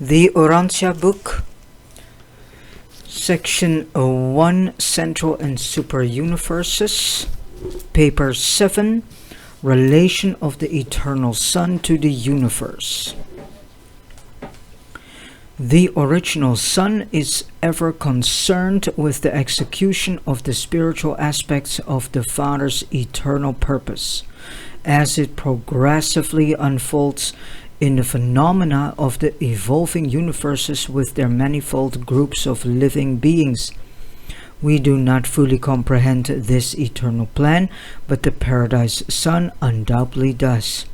The Urantia book, section 1, Central and Super Universes, paper 7, Relation of the Eternal Sun to the Universe. The original Sun is ever concerned with the execution of the spiritual aspects of the Father's eternal purpose, as it progressively unfolds in the phenomena of the evolving universes with their manifold groups of living beings. We do not fully comprehend this eternal plan, but the Paradise Sun undoubtedly does.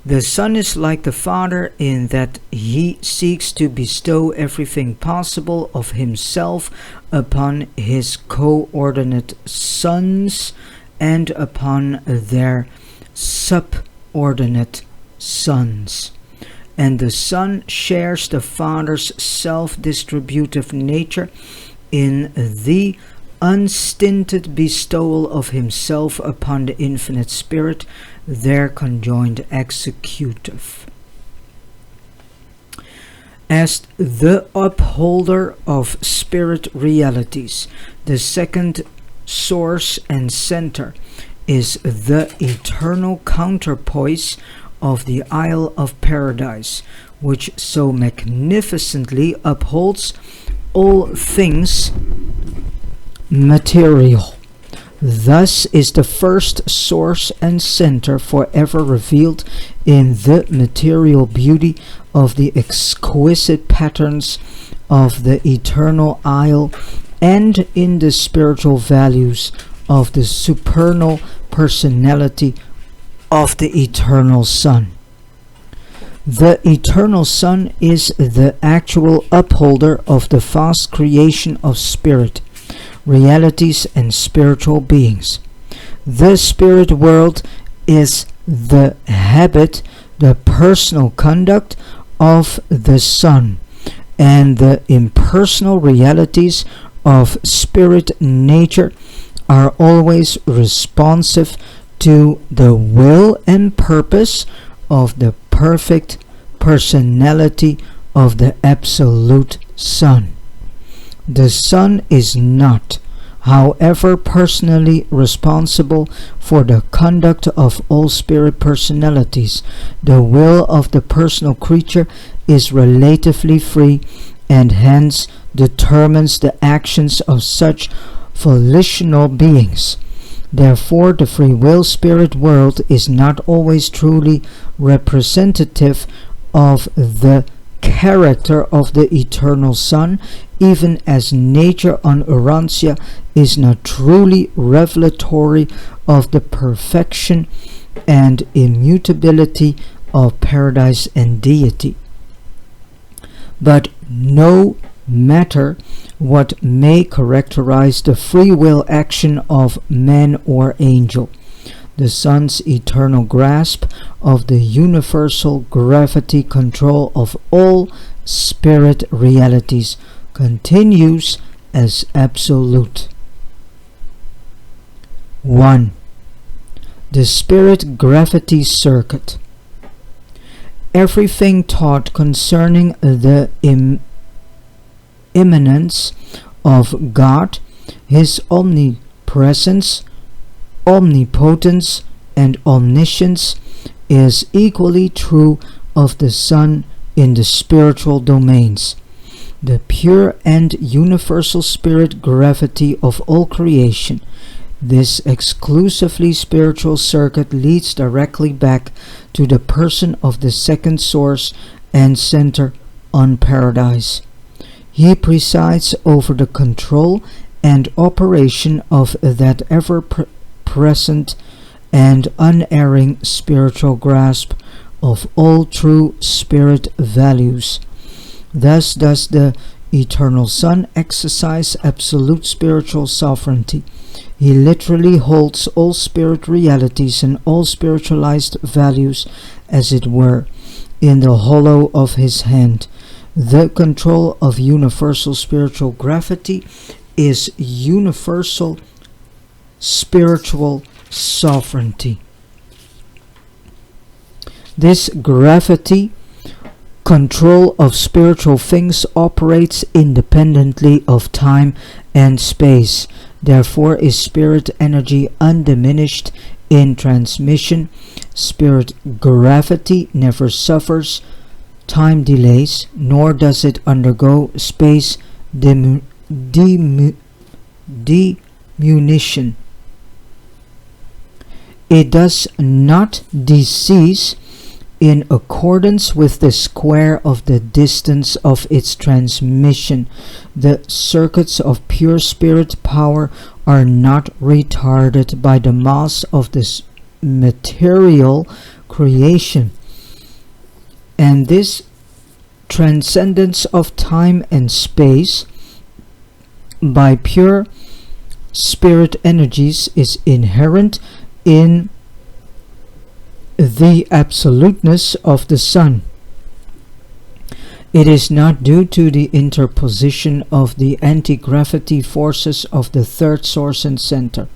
The Sun is like the Father in that he seeks to bestow everything possible of himself upon his co-ordinate sons and upon their subordinate sons. And the Son shares the Father's self-distributive nature in the unstinted bestowal of himself upon the infinite Spirit, their conjoint executive. As the upholder of spirit realities, the second source and center is the eternal counterpoise of the Isle of Paradise, which so magnificently upholds all things material. Thus is the first source and center forever revealed in the material beauty of the exquisite patterns of the eternal isle and in the spiritual values of the supernal personality of the eternal Sun. The eternal Sun is the actual upholder of the vast creation of spirit, realities and spiritual beings. The spirit world is the habit, the personal conduct of the Sun, and the impersonal realities of spirit nature are always responsive to the will and purpose of the perfect personality of the absolute Sun. The Sun is not, however, personally responsible for the conduct of all spirit personalities. The will of the personal creature is relatively free and hence determines the actions of such volitional beings. Therefore, the free will spirit world is not always truly representative of the character of the eternal Sun, even as nature on Urantia is not truly revelatory of the perfection and immutability of paradise and deity. But no matter what may characterize the free will action of man or angel, the Sun's eternal grasp of the universal gravity control of all spirit realities continues as absolute. 1. The spirit gravity circuit. Everything taught concerning the immanence of God, his omnipresence, omnipotence, and omniscience is equally true of the Sun in the spiritual domains. The pure and universal spirit gravity of all creation. This exclusively spiritual circuit leads directly back to the person of the second source and center on Paradise. He presides over the control and operation of that ever-present and unerring spiritual grasp of all true spirit values. Thus does the eternal Sun exercise absolute spiritual sovereignty. He literally holds all spirit realities and all spiritualized values, as it were, in the hollow of his hand. The control of universal spiritual gravity is universal spiritual sovereignty. This gravity control of spiritual things operates independently of time and space. Therefore is spirit energy undiminished in transmission. Spirit gravity never suffers time delays, nor does it undergo space diminution. It does not decease in accordance with the square of the distance of its transmission. The circuits of pure spirit power are not retarded by the mass of this material creation. And this transcendence of time and space by pure spirit energies is inherent in the absoluteness of the sun. It is not due to the interposition of the anti-gravity forces of the third source and center.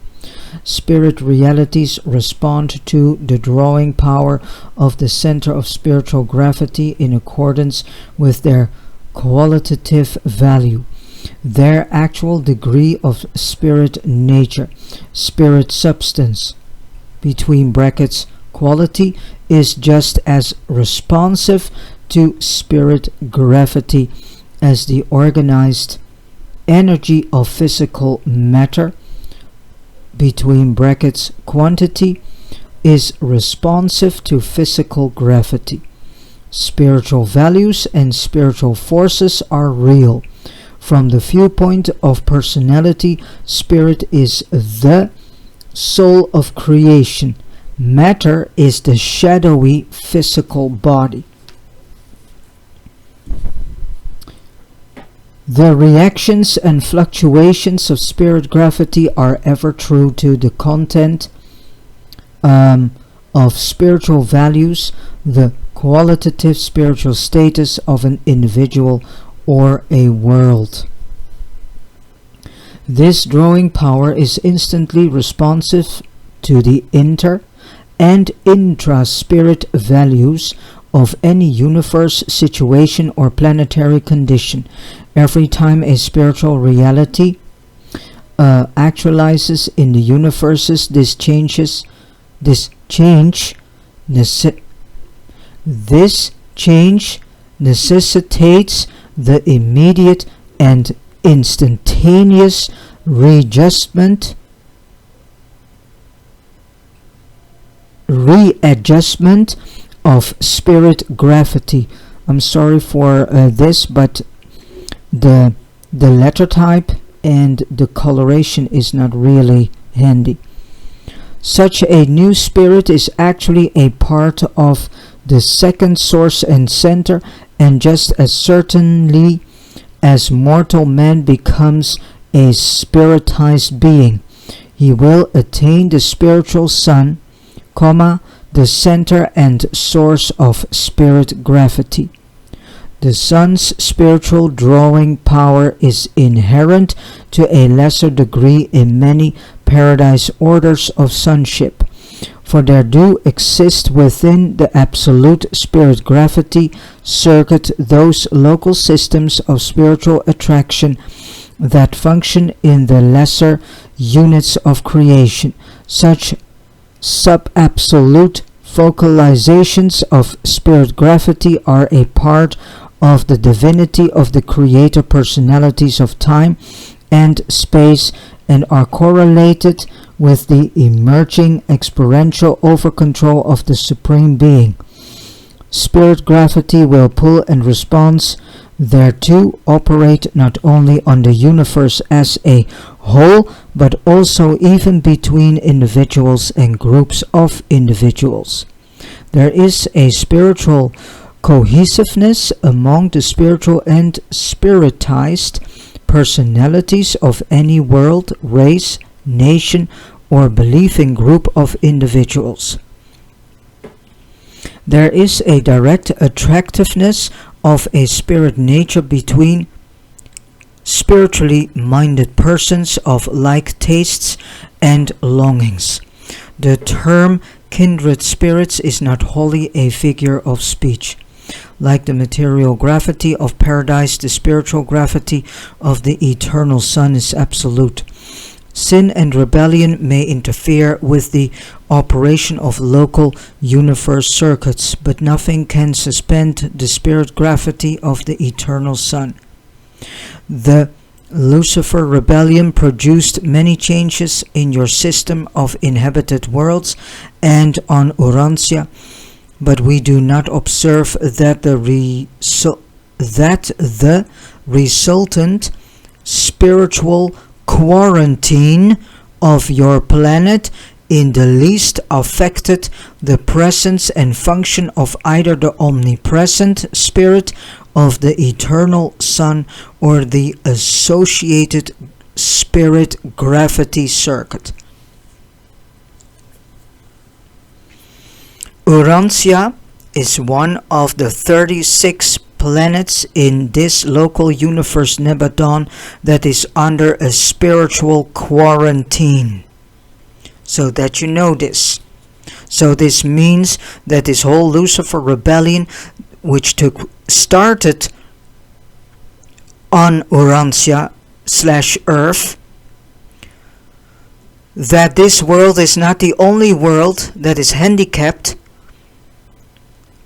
Spirit realities respond to the drawing power of the center of spiritual gravity in accordance with their qualitative value, their actual degree of spirit nature. Spirit substance, between brackets, quality, is just as responsive to spirit gravity as the organized energy of physical matter, between brackets, quantity, is responsive to physical gravity. Spiritual values and spiritual forces are real. From the viewpoint of personality, spirit is the soul of creation. Matter is the shadowy physical body. The reactions and fluctuations of spirit gravity are ever true to the content of spiritual values, the qualitative spiritual status of an individual or a world. This drawing power is instantly responsive to the inter and intra-spirit values of any universe, situation, or planetary condition. Every time a spiritual reality actualizes in the universes, this change necessitates the immediate and instantaneous readjustment of spirit gravity. I'm sorry for this, but the letter type and the coloration is not really handy. Such a new spirit is actually a part of the second source and center, and just as certainly as mortal man becomes a spiritized being, he will attain the spiritual sun, the center and source of spirit gravity. The sun's spiritual drawing power is inherent to a lesser degree in many paradise orders of sonship, for there do exist within the absolute spirit gravity circuit those local systems of spiritual attraction that function in the lesser units of creation. Such sub-absolute focalizations of spirit gravity are a part of the divinity of the creator personalities of time and space, and are correlated with the emerging experiential over-control of the Supreme Being. Spirit gravity will pull and response thereto operate not only on the universe as a whole, but also even between individuals and groups of individuals. There is a spiritual cohesiveness among the spiritual and spiritized personalities of any world, race, nation, or believing group of individuals. There is a direct attractiveness of a spirit nature between spiritually minded persons of like tastes and longings. The term kindred spirits is not wholly a figure of speech. Like the material gravity of paradise, the spiritual gravity of the eternal Sun is absolute. Sin and rebellion may interfere with the operation of local universe circuits, but nothing can suspend the spirit gravity of the eternal Sun. The Lucifer rebellion produced many changes in your system of inhabited worlds and on Urantia, but we do not observe that the resultant spiritual quarantine of your planet in the least affected the presence and function of either the omnipresent spirit of the eternal Sun or the associated spirit gravity circuit. Urantia is one of the 36 planets in this local universe Nebadon that is under a spiritual quarantine. So that you know this. So this means that this whole Lucifer rebellion, which started on Urantia / Earth, that this world is not the only world that is handicapped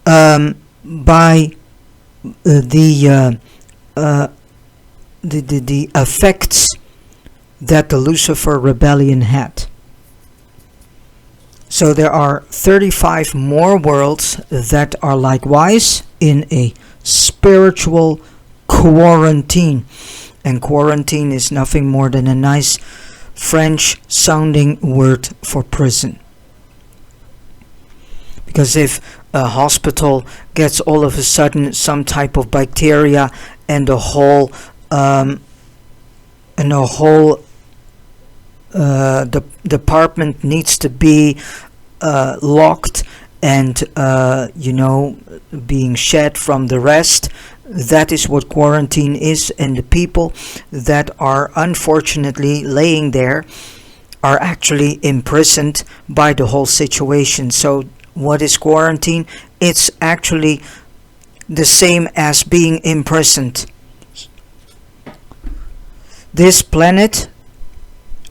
by the effects that the Lucifer rebellion had. So there are 35 more worlds that are likewise in a spiritual quarantine. And quarantine is nothing more than a nice French sounding word for prison. Because if a hospital gets all of a sudden some type of bacteria and the whole department needs to be locked and being shed from the rest, that is what quarantine is, and the people that are unfortunately laying there are actually imprisoned by the whole situation. So what is quarantine? It's actually the same as being imprisoned. This planet,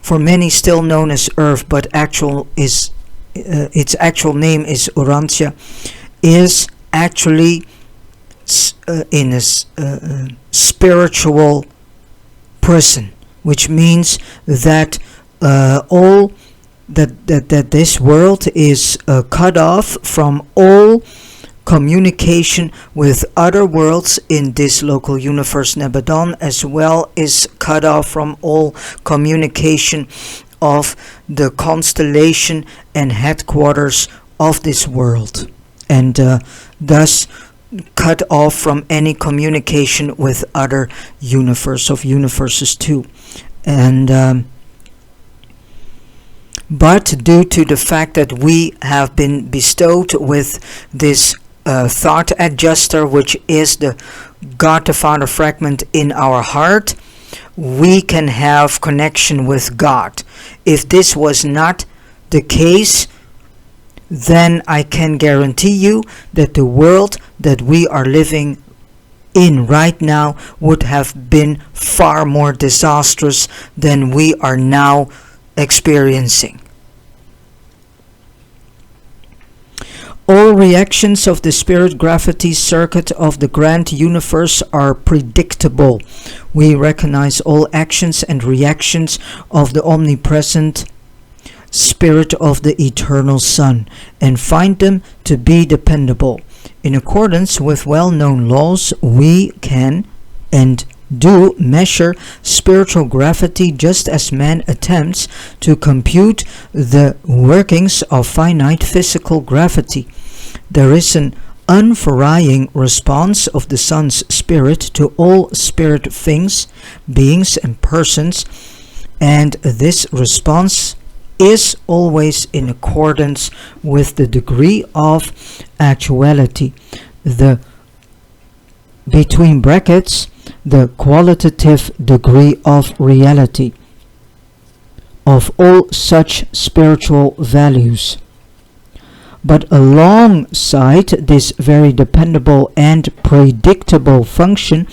for many still known as Earth, but its actual name is Urantia, is actually in a spiritual prison, which means that that this world is cut off from all communication with other worlds in this local universe Nebadon, as well as cut off from all communication of the constellation and headquarters of this world, and thus cut off from any communication with other universes too. And but due to the fact that we have been bestowed with this thought adjuster, which is the God the Father fragment in our heart, we can have connection with God. If this was not the case, then I can guarantee you that the world that we are living in right now would have been far more disastrous than we are now experiencing. All reactions of the spirit gravity circuit of the grand universe are predictable. We recognize all actions and reactions of the omnipresent spirit of the eternal Sun and find them to be dependable. In accordance with well-known laws, we can and do measure spiritual gravity just as man attempts to compute the workings of finite physical gravity. There is an unvarying response of the Sun's spirit to all spirit things, beings and persons, and this response is always in accordance with the degree of actuality, the between brackets the qualitative degree of reality of all such spiritual values. But alongside this very dependable and predictable function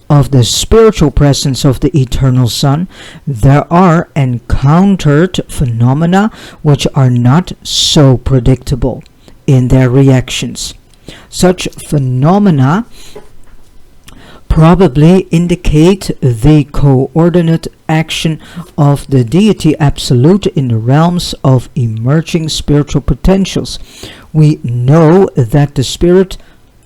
of the spiritual presence of the Eternal Son, there are encountered phenomena which are not so predictable in their reactions. Such phenomena probably indicate the coordinate action of the deity absolute in the realms of emerging spiritual potentials. We know that the spirit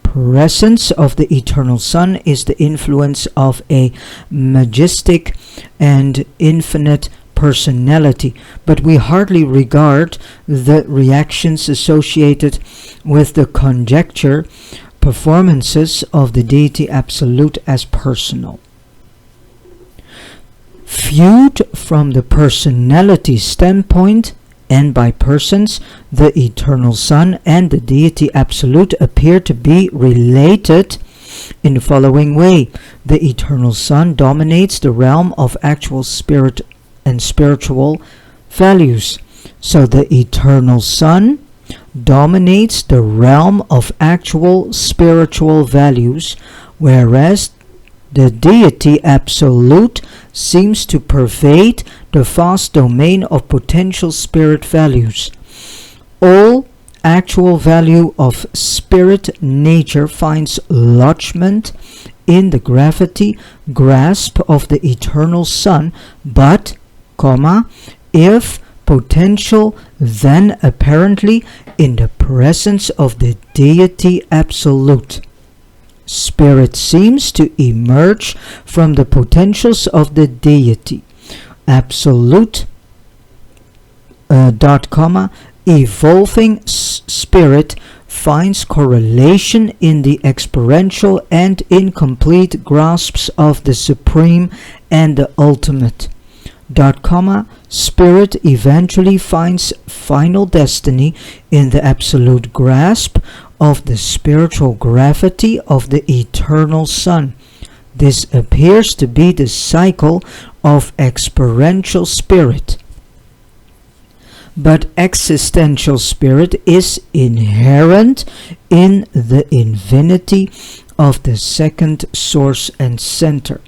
presence of the Eternal Son is the influence of a majestic and infinite personality, but we hardly regard the reactions associated with the conjecture performances of the deity absolute as personal. Viewed from the personality standpoint, and by persons, the Eternal Son and the deity absolute appear to be related in the following way. The Eternal Son dominates the realm of actual spirit and spiritual values. So the Eternal Son dominates the realm of actual spiritual values, whereas the deity absolute seems to pervade the vast domain of potential spirit values. All actual value of spirit nature finds lodgment in the gravity grasp of the Eternal Son, but, if potential, then apparently in the presence of the deity absolute. Spirit seems to emerge from the potentials of the deity absolute, evolving spirit finds correlation in the experiential and incomplete grasps of the supreme and the ultimate. Spirit eventually finds final destiny in the absolute grasp of the spiritual gravity of the Eternal Son. This appears to be the cycle of experiential spirit. But existential spirit is inherent in the infinity of the second source and center.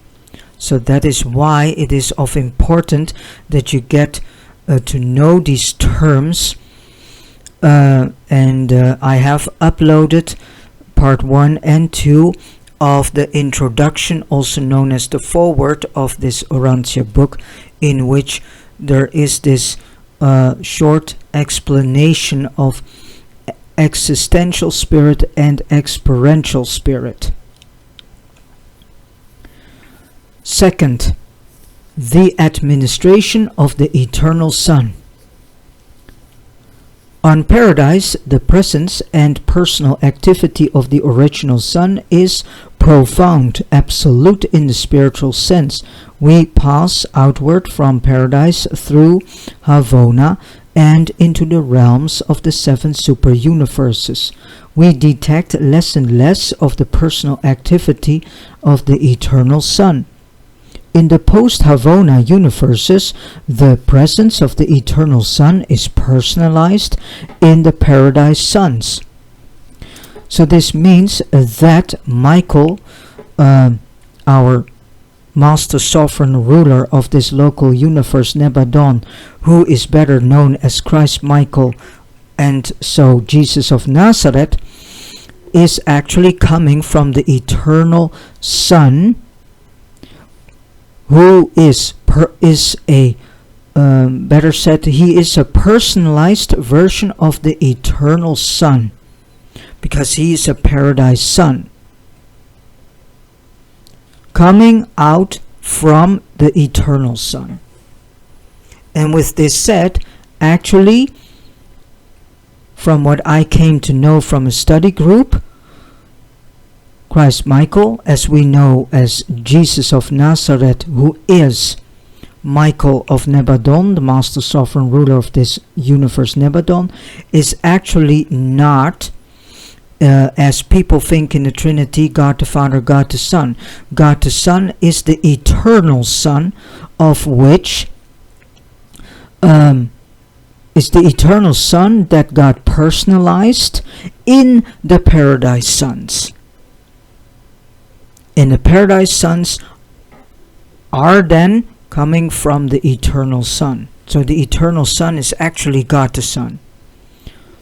So that is why it is of importance that you get to know these terms. I have uploaded part 1 and 2 of the introduction, also known as the foreword of this Urantia book, in which there is this short explanation of existential spirit and experiential spirit. Second, the administration of the Eternal Son. On Paradise, the presence and personal activity of the original Son is profound, absolute in the spiritual sense. We pass outward from Paradise through Havona and into the realms of the 7 super-universes. We detect less and less of the personal activity of the Eternal Son. In the post-Havona universes, the presence of the Eternal Son is personalized in the Paradise Sons. So this means that Michael, our master sovereign ruler of this local universe Nebadon, who is better known as Christ Michael and so Jesus of Nazareth, is actually coming from the Eternal Son, who is a better said, he is a personalized version of the Eternal Son, because he is a Paradise Son, coming out from the Eternal Son. And with this said, actually, from what I came to know from a study group, Christ Michael, as we know as Jesus of Nazareth, who is Michael of Nebadon, the master sovereign ruler of this universe Nebadon, is actually not, as people think in the Trinity, God the Father, God the Son. God the Son is the Eternal Son, of which is the eternal Son that God personalized in the Paradise Sons. And the Paradise Sons are then coming from the eternal Son. So the eternal Son is actually God the Son.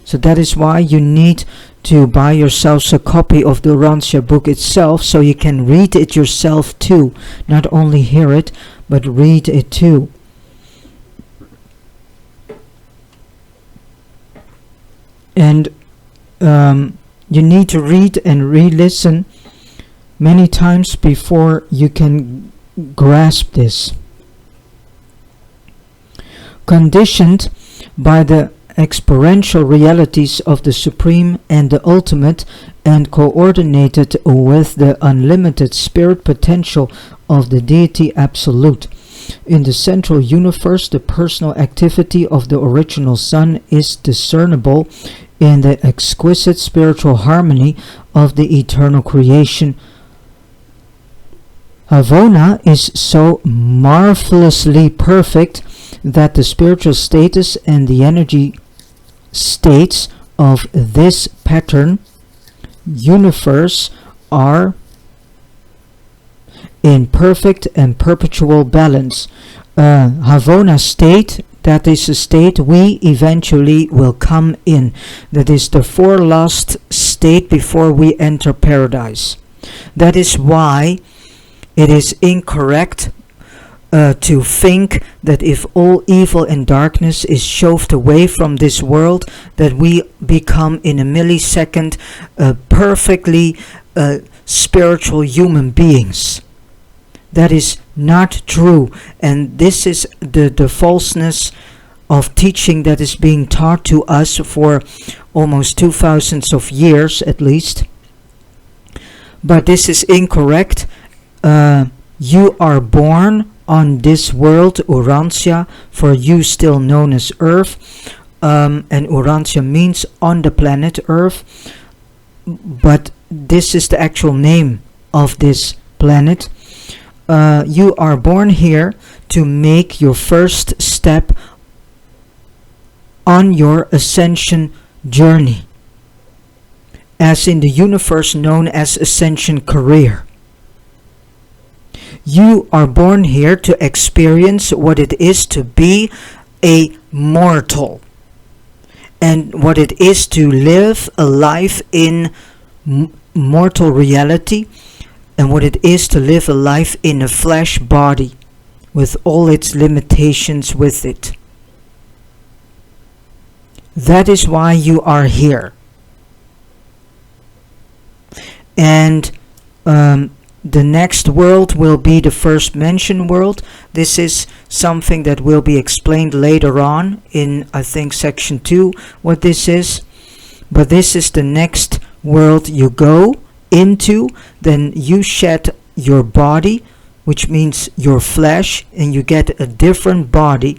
So that is why you need to buy yourselves a copy of the Urantia book itself, so you can read it yourself too. Not only hear it, but read it too. And you need to read and re-listen many times before you can grasp this. Conditioned by the experiential realities of the Supreme and the Ultimate, and coordinated with the unlimited spirit potential of the Deity Absolute. In the central universe, the personal activity of the original Son is discernible in the exquisite spiritual harmony of the eternal creation. Havona is so marvelously perfect that the spiritual status and the energy states of this pattern universe are in perfect and perpetual balance. Havona state, that is a state we eventually will come in. That is the forelast state before we enter paradise. That is why it is incorrect to think that if all evil and darkness is shoved away from this world, that we become in a millisecond perfectly spiritual human beings. That is not true, and this is the falseness of teaching that is being taught to us for almost 2000 of years at least. But this is incorrect. You are born on this world, Urantia, for you still known as Earth, and Urantia means on the planet Earth, but this is the actual name of this planet. You are born here to make your first step on your ascension journey, as in the universe known as ascension career. You are born here to experience what it is to be a mortal, and what it is to live a life in mortal reality, and what it is to live a life in a flesh body with all its limitations with it. That is why you are here. And the next world will be the first mentioned world. This is something that will be explained later on in, I think, section 2, what this is. But this is the next world you go into. Then you shed your body, which means your flesh, and you get a different body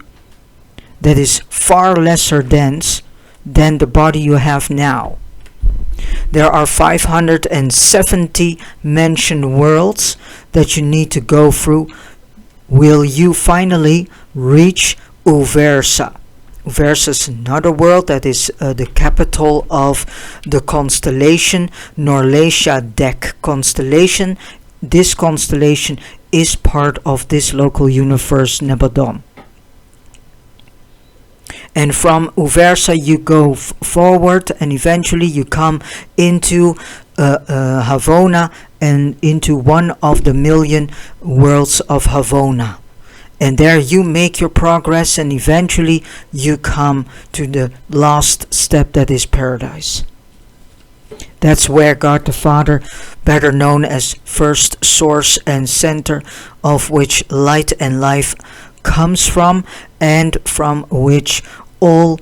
that is far lesser dense than the body you have now. There are 570 mentioned worlds that you need to go through. Will you finally reach Uversa? Uversa is another world that is the capital of the constellation Norlacia Dec constellation. This constellation is part of this local universe Nebadon. And from Uversa you go forward, and eventually you come into Havona, and into one of the million worlds of Havona. And there you make your progress, and eventually you come to the last step, that is paradise. That's where God the Father, better known as first source and center, of which light and life comes from, and from which all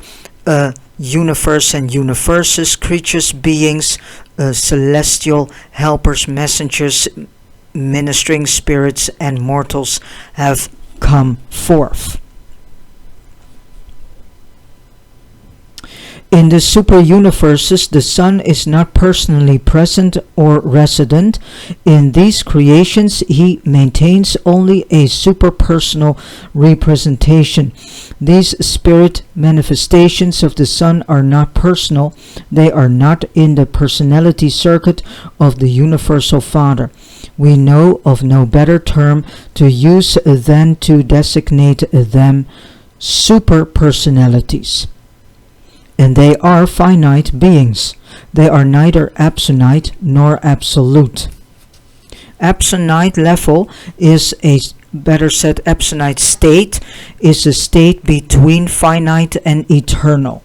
universe and universes, creatures, beings, celestial helpers, messengers, ministering spirits, and mortals have come forth. In the super-universes, the Son is not personally present or resident. In these creations, he maintains only a superpersonal representation. These spirit manifestations of the Son are not personal. They are not in the personality circuit of the Universal Father. We know of no better term to use than to designate them superpersonalities. And they are finite beings. They are neither absolute nor absolute. Absolute level is absolute state is a state between finite and eternal.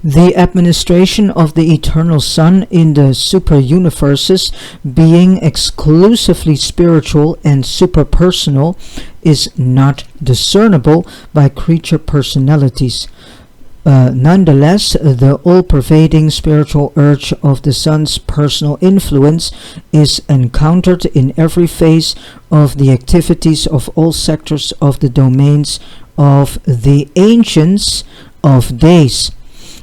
The administration of the eternal Son in the super-universes, being exclusively spiritual and superpersonal, is not discernible by creature personalities. Nonetheless, the all-pervading spiritual urge of the Son's personal influence is encountered in every phase of the activities of all sectors of the domains of the Ancients of Days.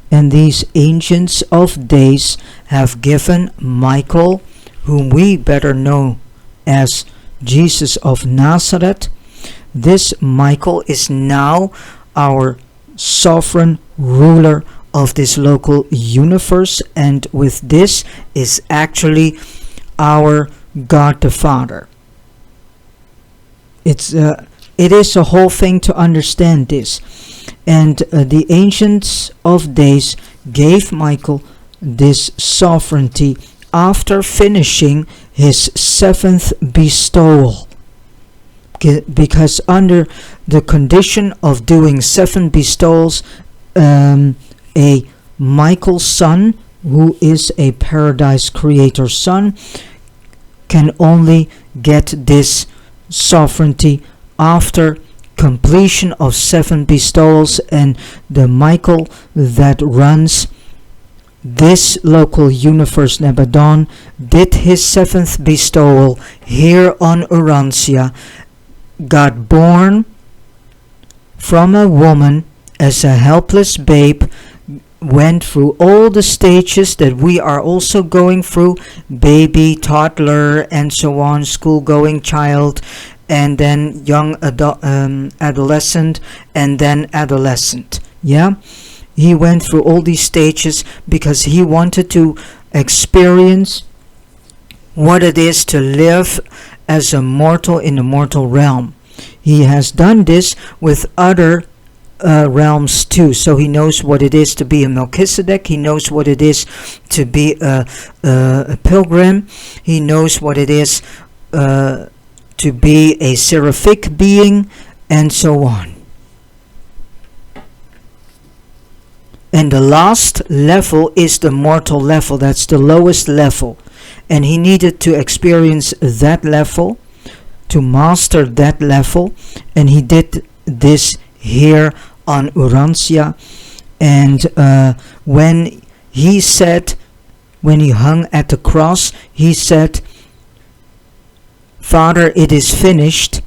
And these Ancients of Days have given Michael, whom we better know as Jesus of Nazareth. This Michael is now our sovereign ruler of this local universe, and with this is actually our God the Father. It is a whole thing to understand this. And the Ancients of Days gave Michael this sovereignty after finishing his 7th bestowal. Because under the condition of doing 7 bestowals, a Michael son, who is a paradise creator son, can only get this sovereignty after completion of 7 bestowals. And the Michael that runs this local universe Nebadon did his 7th bestowal here on Urantia, got born from a woman as a helpless babe, went through all the stages that we are also going through, baby, toddler, and so on, school-going child, and then young adolescent, and then adolescent. Yeah, he went through all these stages because he wanted to experience what it is to live as a mortal in the mortal realm. He has done this with other realms too, so he knows what it is to be a Melchizedek. He knows what it is to be a pilgrim. He knows what it is to be a seraphic being, and so on. And the last level is the mortal level. That's the lowest level, and he needed to experience that level, to master that level, and he did this here on Urantia. And when he hung at the cross, he said, "Father, it is finished."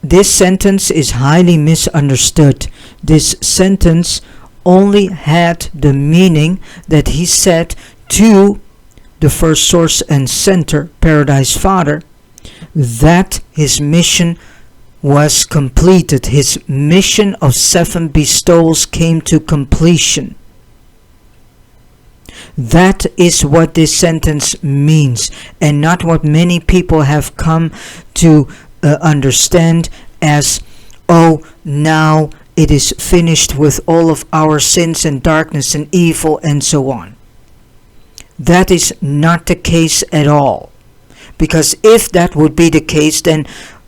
This sentence is highly misunderstood. This sentence only had the meaning that he said to the first source and center, Paradise Father, that his mission was completed. His mission of 7 bestowals came to completion. That is what this sentence means, and not what many people have come to understand as, oh, now it is finished with all of our sins and darkness and evil and so on. That is not the case at all. Because if that would be the case, then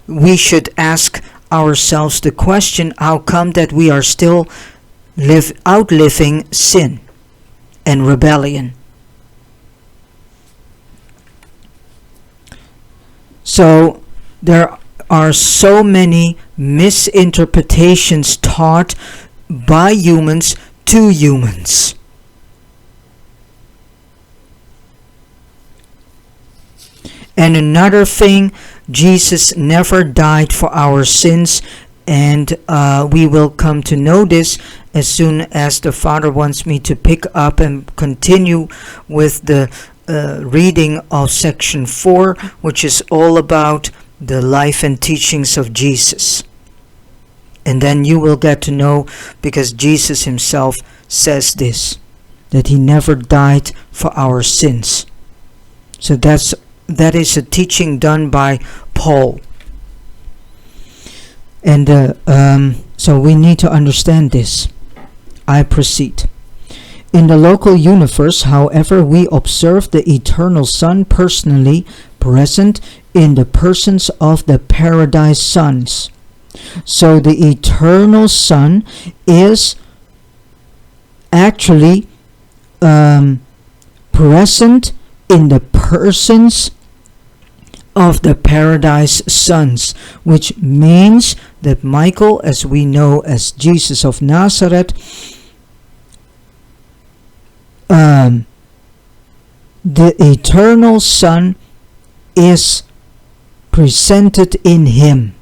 we should ask ourselves the question, how come that we are still outliving sin and rebellion? So there are so many misinterpretations taught by humans to humans. And another thing, Jesus never died for our sins And we will come to know this as soon as the Father wants me to pick up and continue with the reading of section 4, which is all about the life and teachings of Jesus. And then you will get to know, because Jesus himself says this, that he never died for our sins. So that is a teaching done by Paul. And so we need to understand this. I proceed. In the local universe, however, we observe the eternal Son personally present in the persons of the paradise sons. So the eternal Son is actually present in the persons of the paradise sons, which means that Michael, as we know as Jesus of Nazareth, the eternal Son is presented in him.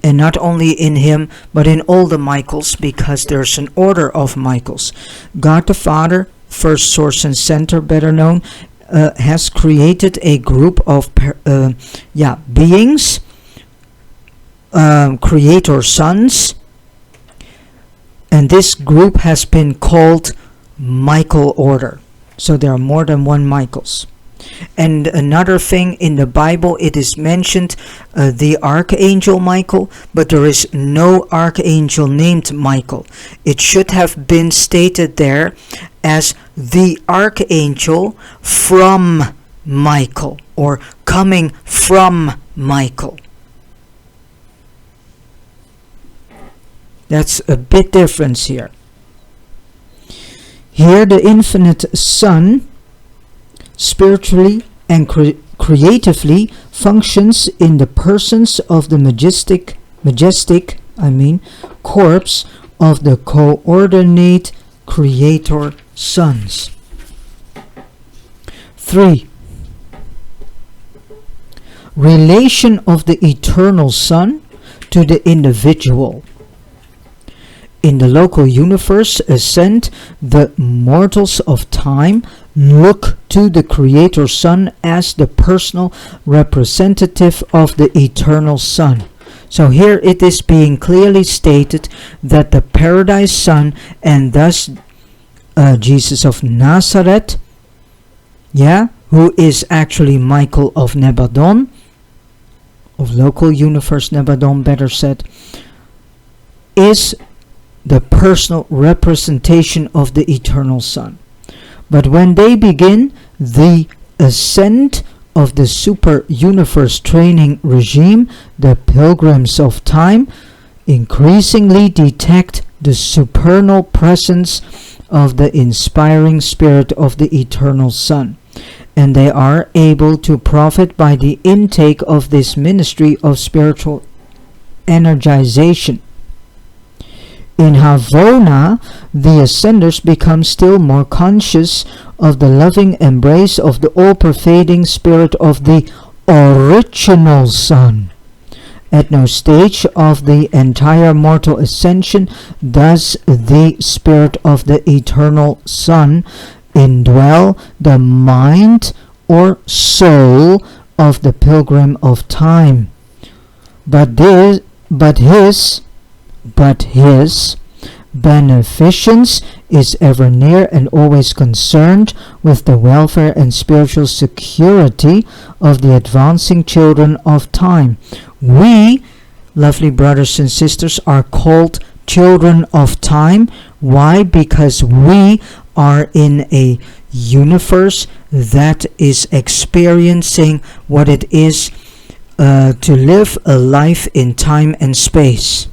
And not only in him, but in all the Michaels, because there's an order of Michaels. God the Father, first source and center, better known, has created a group of beings, creator sons, and this group has been called Michael order. So there are more than one Michaels. And another thing, in the Bible it is mentioned the archangel Michael, but there is no archangel named Michael. It should have been stated there as the archangel from Michael, or coming from Michael. That's a bit difference here. Here the infinite Son spiritually and creatively functions in the persons of the majestic corpse of the co-ordinate creator sons. 3. Relation of the eternal Son to the individual. In the local universe ascent, the mortals of time look to the Creator Son as the personal representative of the eternal Son. So here it is being clearly stated that the Paradise Son, and thus Jesus of Nazareth, who is actually Michael of Nebadon, of local universe Nebadon, better said, is the personal representation of the eternal Son. But when they begin the ascent of the super universe training regime, the pilgrims of time increasingly detect the supernal presence of the inspiring spirit of the eternal Son, and they are able to profit by the intake of this ministry of spiritual energization. In Havona, the ascenders become still more conscious of the loving embrace of the all-pervading spirit of the original Son. At no stage of the entire mortal ascension does the spirit of the eternal Son indwell the mind or soul of the pilgrim of time, but his beneficence is ever near and always concerned with the welfare and spiritual security of the advancing children of time. We, lovely brothers and sisters, are called children of time. Why? Because we are in a universe that is experiencing what it is to live a life in time and space.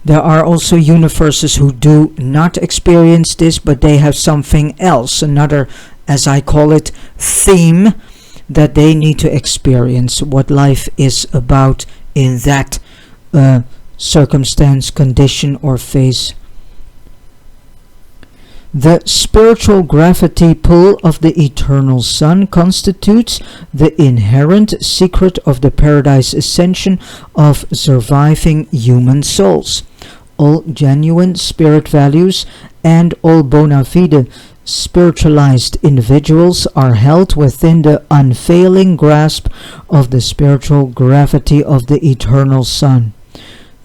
There are also universes who do not experience this, but they have something else, another, as I call it, theme that they need to experience, what life is about in that circumstance, condition, or phase. The spiritual gravity pull of the eternal Sun constitutes the inherent secret of the paradise ascension of surviving human souls. All genuine spirit values and all bona fide spiritualized individuals are held within the unfailing grasp of the spiritual gravity of the eternal Sun.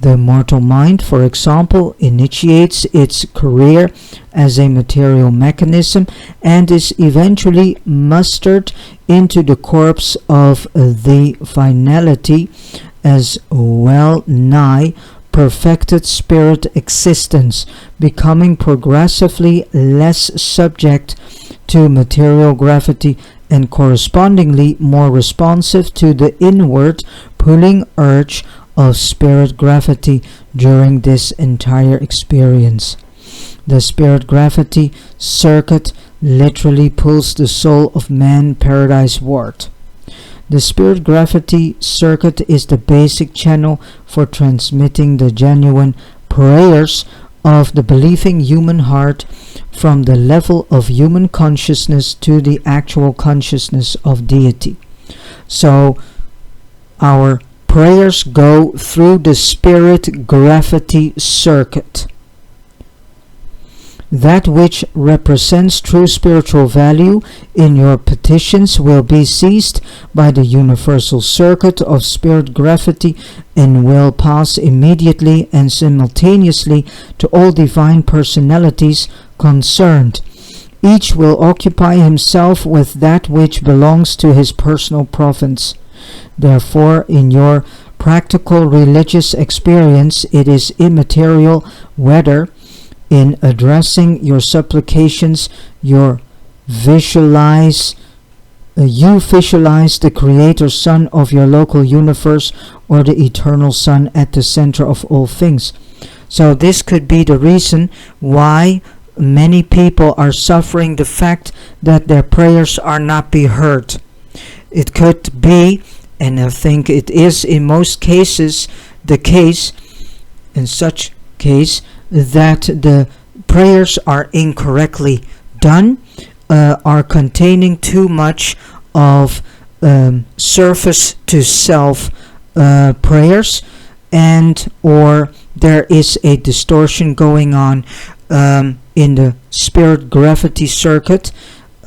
The mortal mind, for example, initiates its career as a material mechanism and is eventually mustered into the corpse of the finality as well nigh perfected spirit existence, becoming progressively less subject to material gravity and correspondingly more responsive to the inward pulling urge of spirit gravity during this entire experience. The spirit gravity circuit literally pulls the soul of man paradise-ward. The spirit gravity circuit is the basic channel for transmitting the genuine prayers of the believing human heart from the level of human consciousness to the actual consciousness of deity. So our prayers go through the spirit gravity circuit. That which represents true spiritual value in your petitions will be seized by the universal circuit of spirit gravity and will pass immediately and simultaneously to all divine personalities concerned. Each will occupy himself with that which belongs to his personal province. Therefore, in your practical religious experience, it is immaterial whether in addressing your supplications you visualize the Creator Sun of your local universe or the Eternal Sun at the center of all things. So this could be the reason why many people are suffering the fact that their prayers are not being heard. It could be, and I think it is in most cases the case, in such case, that the prayers are incorrectly done, are containing too much of surface to self prayers, and or there is a distortion going on in the spirit gravity circuit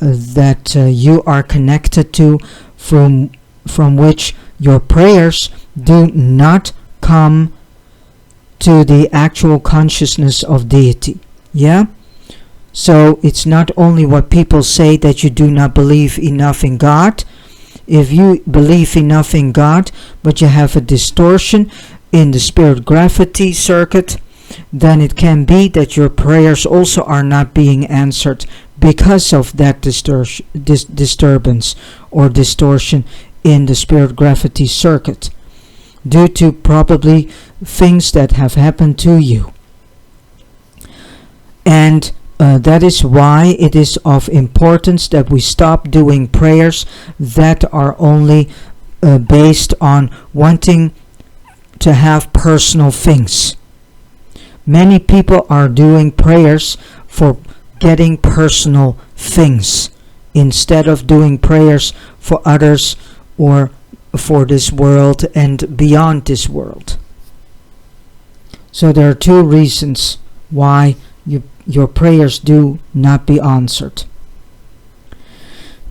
that you are connected to, from which your prayers do not come to the actual consciousness of deity. Yeah? So it's not only what people say that you do not believe enough in God. If you believe enough in God, but you have a distortion in the spirit gravity circuit, then it can be that your prayers also are not being answered because of that disturbance or distortion in the spirit gravity circuit, due to probably things that have happened to you. And that is why it is of importance that we stop doing prayers that are only based on wanting to have personal things. Many people are doing prayers for getting personal things instead of doing prayers for others or for this world and beyond this world. So there are two reasons why your prayers do not be answered.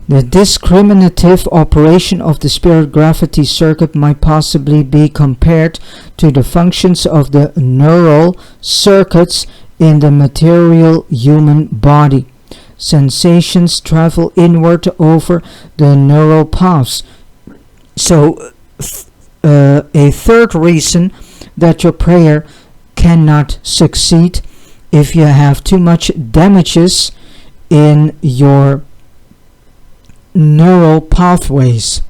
The discriminative operation of the spirit gravity circuit might possibly be compared to the functions of the neural circuits in the material human body. Sensations travel inward over the neural paths. So a third reason that your prayer cannot succeed if you have too much damages in your neural pathways.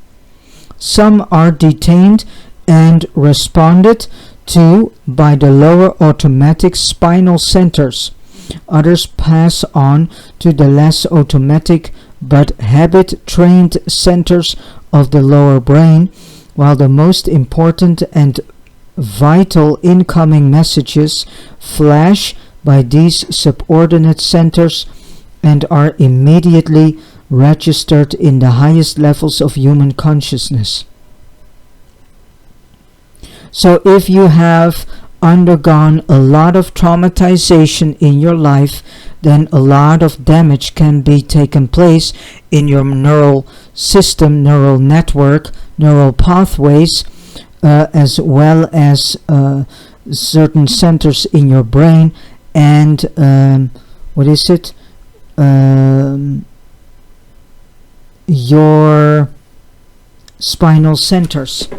Some are detained and responded to by the lower automatic spinal centers. Others pass on to the less automatic but habit-trained centers of the lower brain, while the most important and vital incoming messages flash by these subordinate centers and are immediately registered in the highest levels of human consciousness. So if you have undergone a lot of traumatization in your life, then a lot of damage can be taken place in your neural system, neural network, neural pathways, as well as certain centers in your brain and your spinal centers.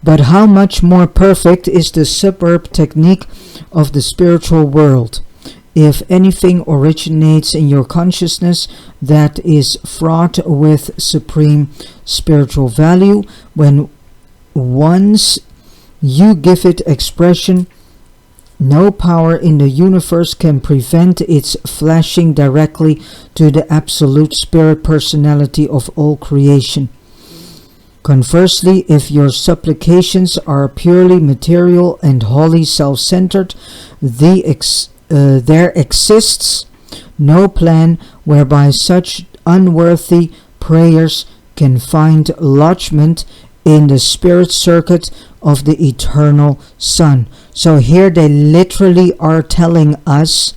But how much more perfect is the superb technique of the spiritual world? If anything originates in your consciousness that is fraught with supreme spiritual value, when once you give it expression, no power in the universe can prevent its flashing directly to the absolute spirit personality of all creation. Conversely, if your supplications are purely material and wholly self-centered, there exists no plan whereby such unworthy prayers can find lodgment in the spirit circuit of the eternal Son. So here they literally are telling us,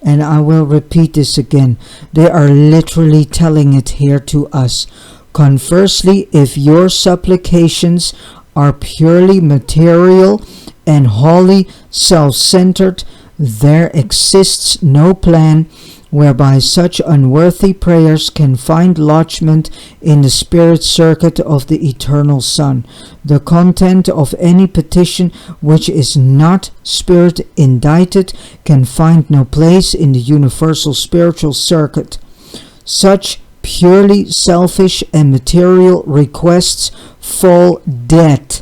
and I will repeat this again, they are literally telling it here to us. Conversely, if your supplications are purely material and wholly self-centered, there exists no plan whereby such unworthy prayers can find lodgment in the spirit circuit of the eternal Son. The content of any petition which is not spirit indited can find no place in the universal spiritual circuit. Such purely selfish and material requests fall dead.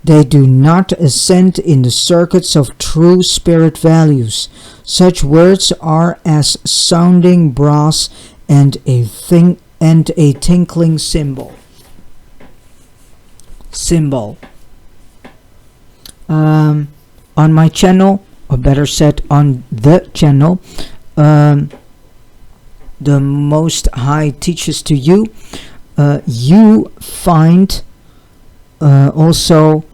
They do not ascend in the circuits of true spirit values. Such words are as sounding brass and a tinkling cymbal. On my channel, or better said, on the channel, the Most High teaches to you, you find also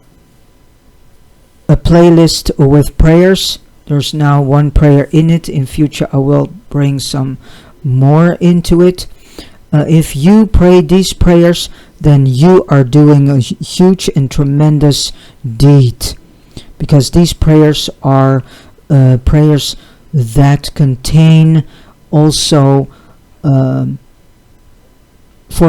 a playlist with prayers. There's now one prayer in it. In future I will bring some more into it. If you pray these prayers, then you are doing a huge and tremendous deed, because these prayers are prayers that contain also for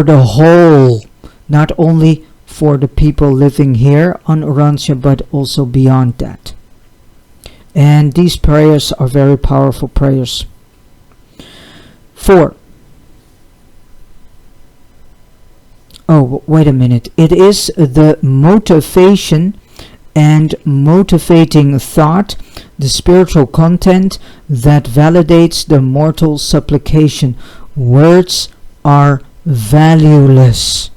the whole, not only for the people living here on Urantia, but also beyond that. And these prayers are very powerful prayers. 4. Oh, wait a minute. It is the motivation and motivating thought, the spiritual content, that validates the mortal supplication. Words are valueless.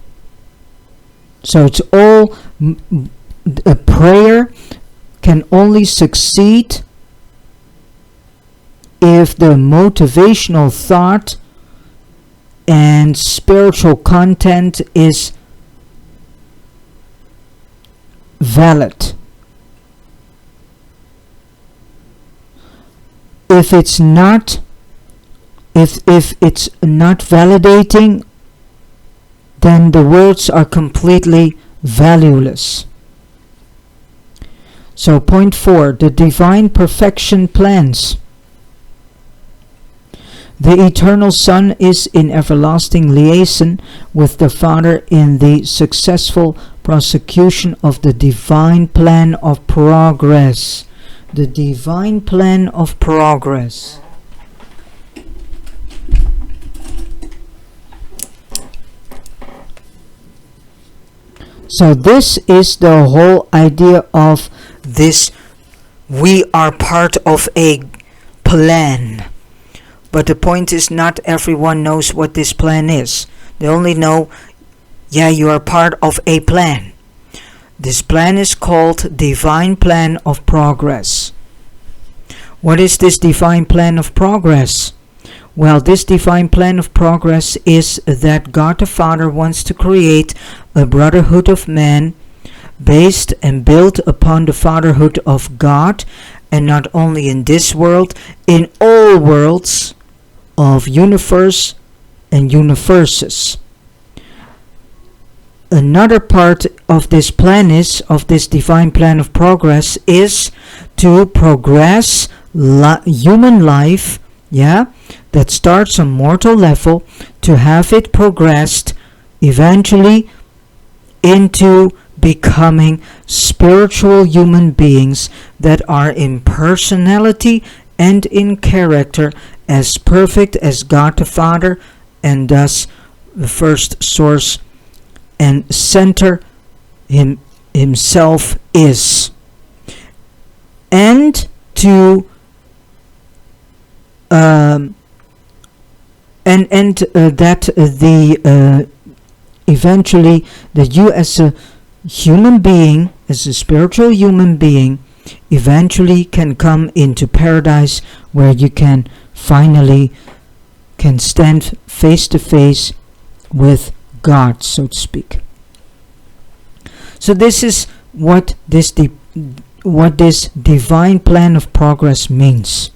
So it's all, a prayer can only succeed if the motivational thought and spiritual content is valid. If it's not, if it's not validating, then the words are completely valueless. So point 4, the divine perfection plans. The eternal Son is in everlasting liaison with the Father in the successful prosecution of the divine plan of progress. The divine plan of progress. So this is the whole idea of this. We are part of a plan. But the point is, not everyone knows what this plan is. They only know, yeah, you are part of a plan. This plan is called Divine Plan of Progress. What is this Divine Plan of Progress? Well, this Divine Plan of Progress is that God the Father wants to create a brotherhood of man based and built upon the fatherhood of God, and not only in this world, in all worlds of universe and universes. Another part of this plan is, of this Divine Plan of Progress, is to progress human life, that starts on mortal level, to have it progressed eventually into becoming spiritual human beings that are in personality and in character as perfect as God the Father, and thus the first source and center himself is. And to that the eventually that you as a human being, as a spiritual human being, eventually can come into paradise, where you can finally stand face to face with God, so to speak. So this is what this Divine Plan of Progress means.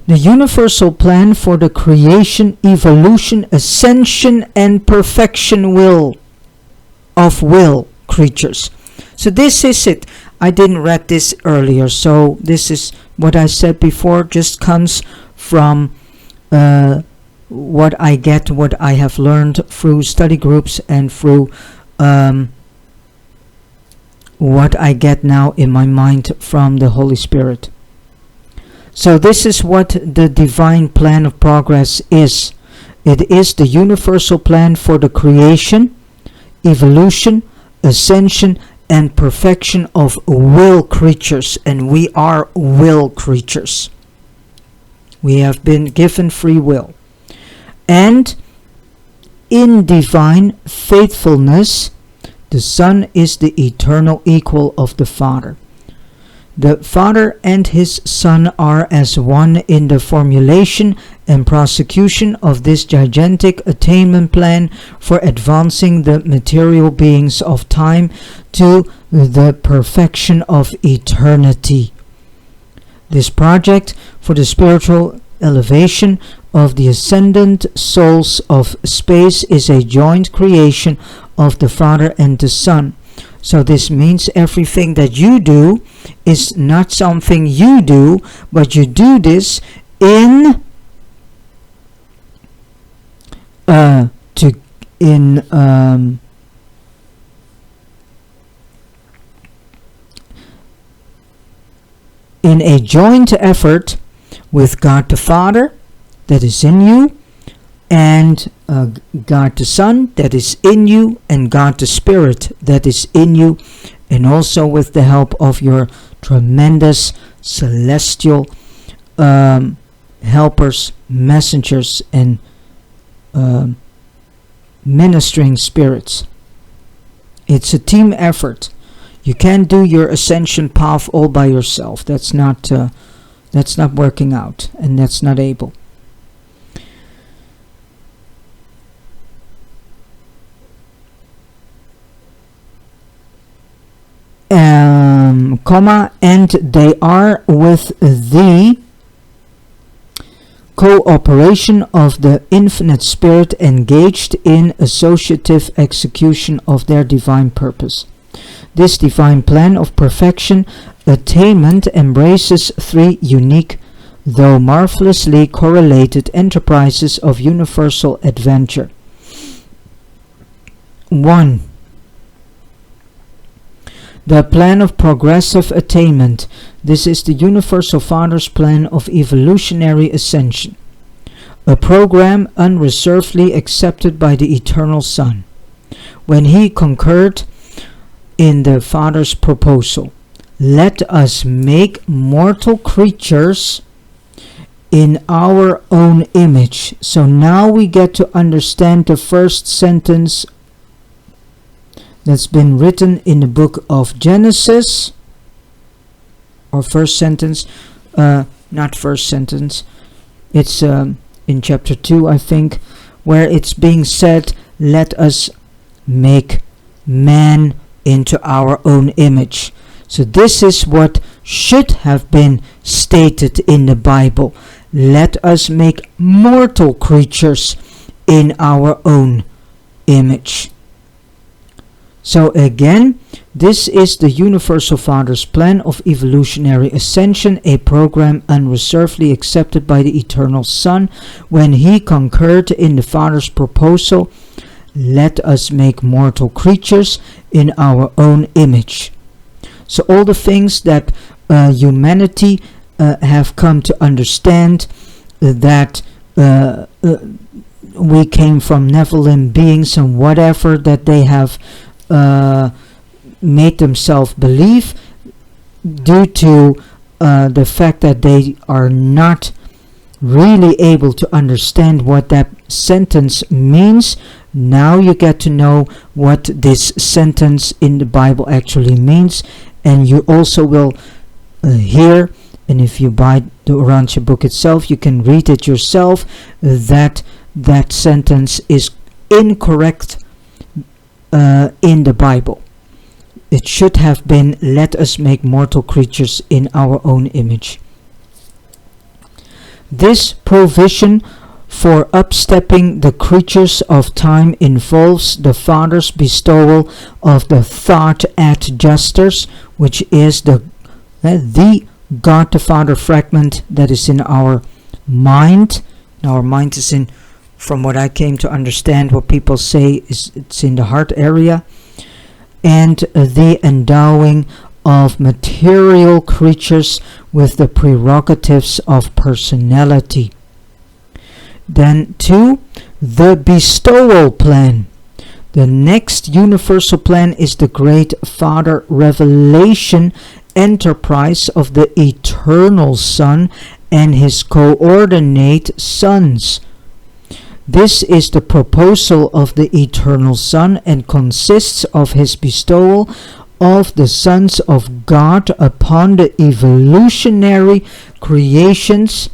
The universal plan for the creation, evolution, ascension, and perfection of creatures. So this is it. I didn't read this earlier, so this is what I said before, just comes from what I get, what I have learned through study groups and through what I get now in my mind from the Holy Spirit. So this is what the Divine Plan of Progress is. It is the universal plan for the creation, evolution, ascension, and perfection of will creatures. And we are will creatures. We have been given free will. And in divine faithfulness, the Son is the eternal equal of the Father. The Father and His Son are as one in the formulation and prosecution of this gigantic attainment plan for advancing the material beings of time to the perfection of eternity. This project for the spiritual elevation of the ascendant souls of space is a joint creation of the Father and the Son. So this means everything that you do is not something you do, but you do this in a joint effort with God the Father that is in you, and God the Son that is in you, and God the Spirit that is in you, and also with the help of your tremendous celestial helpers, messengers, and ministering spirits. It's a team effort. You can't do your ascension path all by yourself. That's not working out, and that's not able. And they are with the cooperation of the infinite Spirit engaged in associative execution of their divine purpose. This divine plan of perfection attainment embraces three unique, though marvelously correlated enterprises of universal adventure. 1. The plan of progressive attainment. This is the Universal Father's plan of evolutionary ascension, a program unreservedly accepted by the Eternal Son. when he concurred in the Father's proposal, let us make mortal creatures in our own image. So now we get to understand the first sentence that's been written in the book of Genesis, or first sentence, not first sentence, it's in chapter 2, I think, where it's being said, let us make man into our own image. So this is what should have been stated in the Bible. Let us make mortal creatures in our own image. So again, this is the Universal Father's plan of evolutionary ascension, a program unreservedly accepted by the Eternal Son when he concurred in the Father's proposal, let us make mortal creatures in our own image. So all the things that humanity have come to understand, that we came from Nephilim beings and whatever that they have made themselves believe, due to the fact that they are not really able to understand what that sentence means. Now you get to know what this sentence in the Bible actually means, and you also will hear, and if you buy the Urantia book itself, you can read it yourself, that that sentence is incorrect in the Bible. It should have been, let us make mortal creatures in our own image. This provision for upstepping the creatures of time involves the Father's bestowal of the thought adjusters, which is the God the Father fragment that is in our mind. Our mind is in, from what I came to understand, what people say is it's in the heart area, and the endowing of material creatures with the prerogatives of personality. Then 2, the bestowal plan. The next universal plan is the Great Father revelation enterprise of the Eternal Son and his coordinate sons. This is the proposal of the Eternal Son and consists of his bestowal of the sons of God upon the evolutionary creations,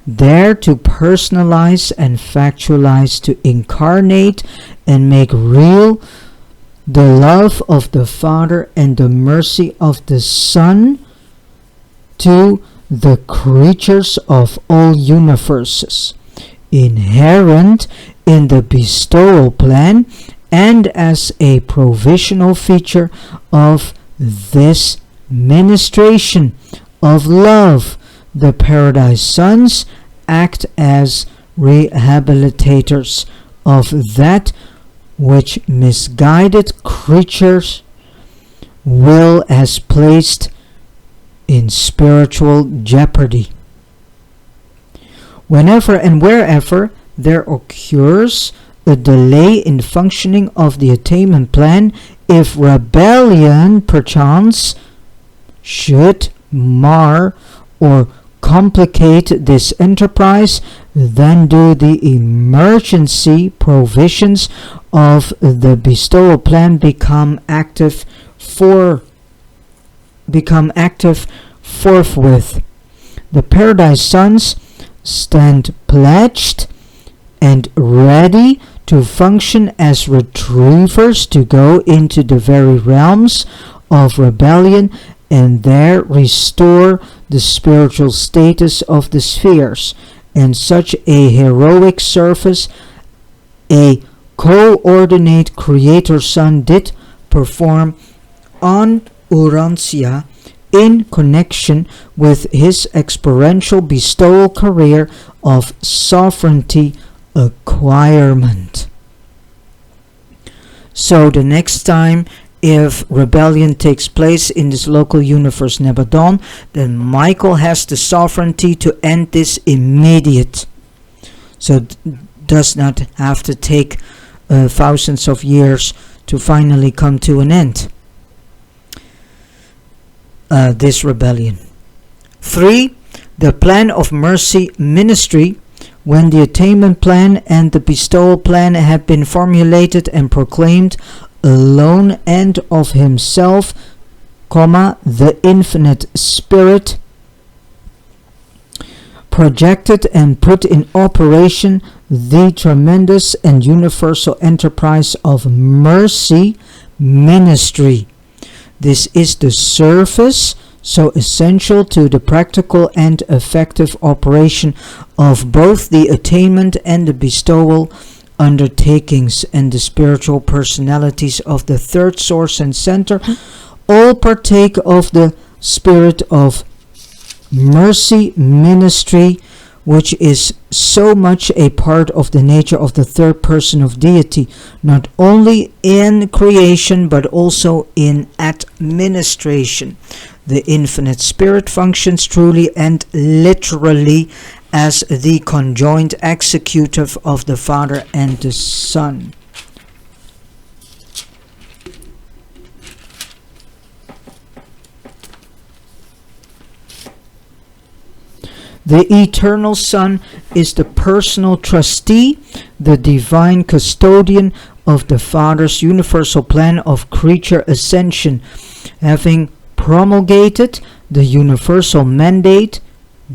there to personalize and factualize, to incarnate and make real the love of the Father and the mercy of the Son to the creatures of all universes, inherent in the bestowal plan and as a provisional feature of this ministration of love. The Paradise Sons act as rehabilitators of that which misguided creatures will has placed in spiritual jeopardy. Whenever and wherever there occurs a delay in functioning of the attainment plan, if rebellion perchance should mar or complicate this enterprise, then do the emergency provisions of the bestowal plan become active forthwith. The Paradise Sons stand pledged and ready to function as retrievers to go into the very realms of rebellion and there restore the spiritual status of the spheres. And such a heroic service a co-ordinate Creator Son did perform on Urantia in connection with his experiential bestowal career of sovereignty acquirement. So the next time if rebellion takes place in this local universe Nebadon, then Michael has the sovereignty to end this immediate. So does not have to take thousands of years to finally come to an end. This rebellion. 3. The plan of mercy ministry. When the attainment plan and the bestowal plan have been formulated and proclaimed alone and of himself, the infinite spirit, projected and put in operation the tremendous and universal enterprise of mercy ministry. This is the service so essential to the practical and effective operation of both the attainment and the bestowal undertakings, and the spiritual personalities of the third source and center all partake of the spirit of mercy ministry, which is so much a part of the nature of the third person of deity, not only in creation but also in administration. The infinite spirit functions truly and literally as the conjoint executive of the Father and the Son. The eternal Son is the personal trustee, the divine custodian of the Father's universal plan of creature ascension, having promulgated the universal mandate,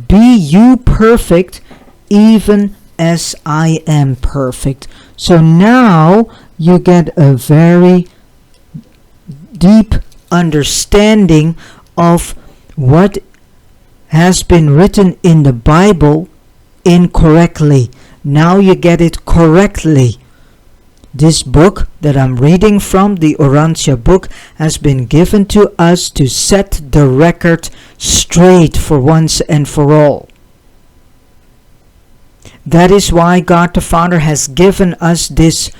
"Be you perfect, even as I am perfect." So now you get a very deep understanding of what has been written in the Bible incorrectly. Now you get it correctly. This book that I'm reading from, the Urantia book, has been given to us to set the record straight for once and for all. That is why God the Father has given us this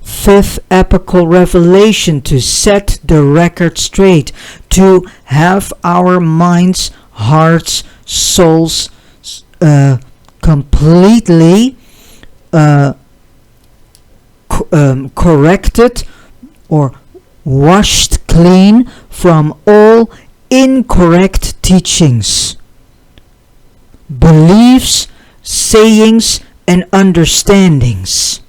fifth epical revelation, to set the record straight, to have our minds, hearts, souls completely corrected or washed clean from all incorrect teachings, beliefs, sayings, and understandings.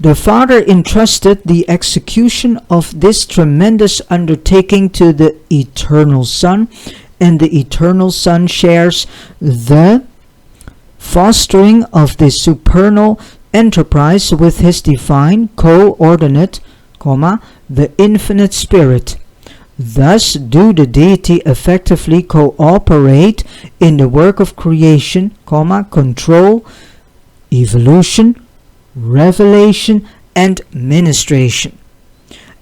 The Father entrusted the execution of this tremendous undertaking to the Eternal Son, and the Eternal Son shares the fostering of the supernal enterprise with his divine co-ordinate, the infinite spirit. Thus do the deity effectively cooperate in the work of creation, control, evolution, revelation, and ministration,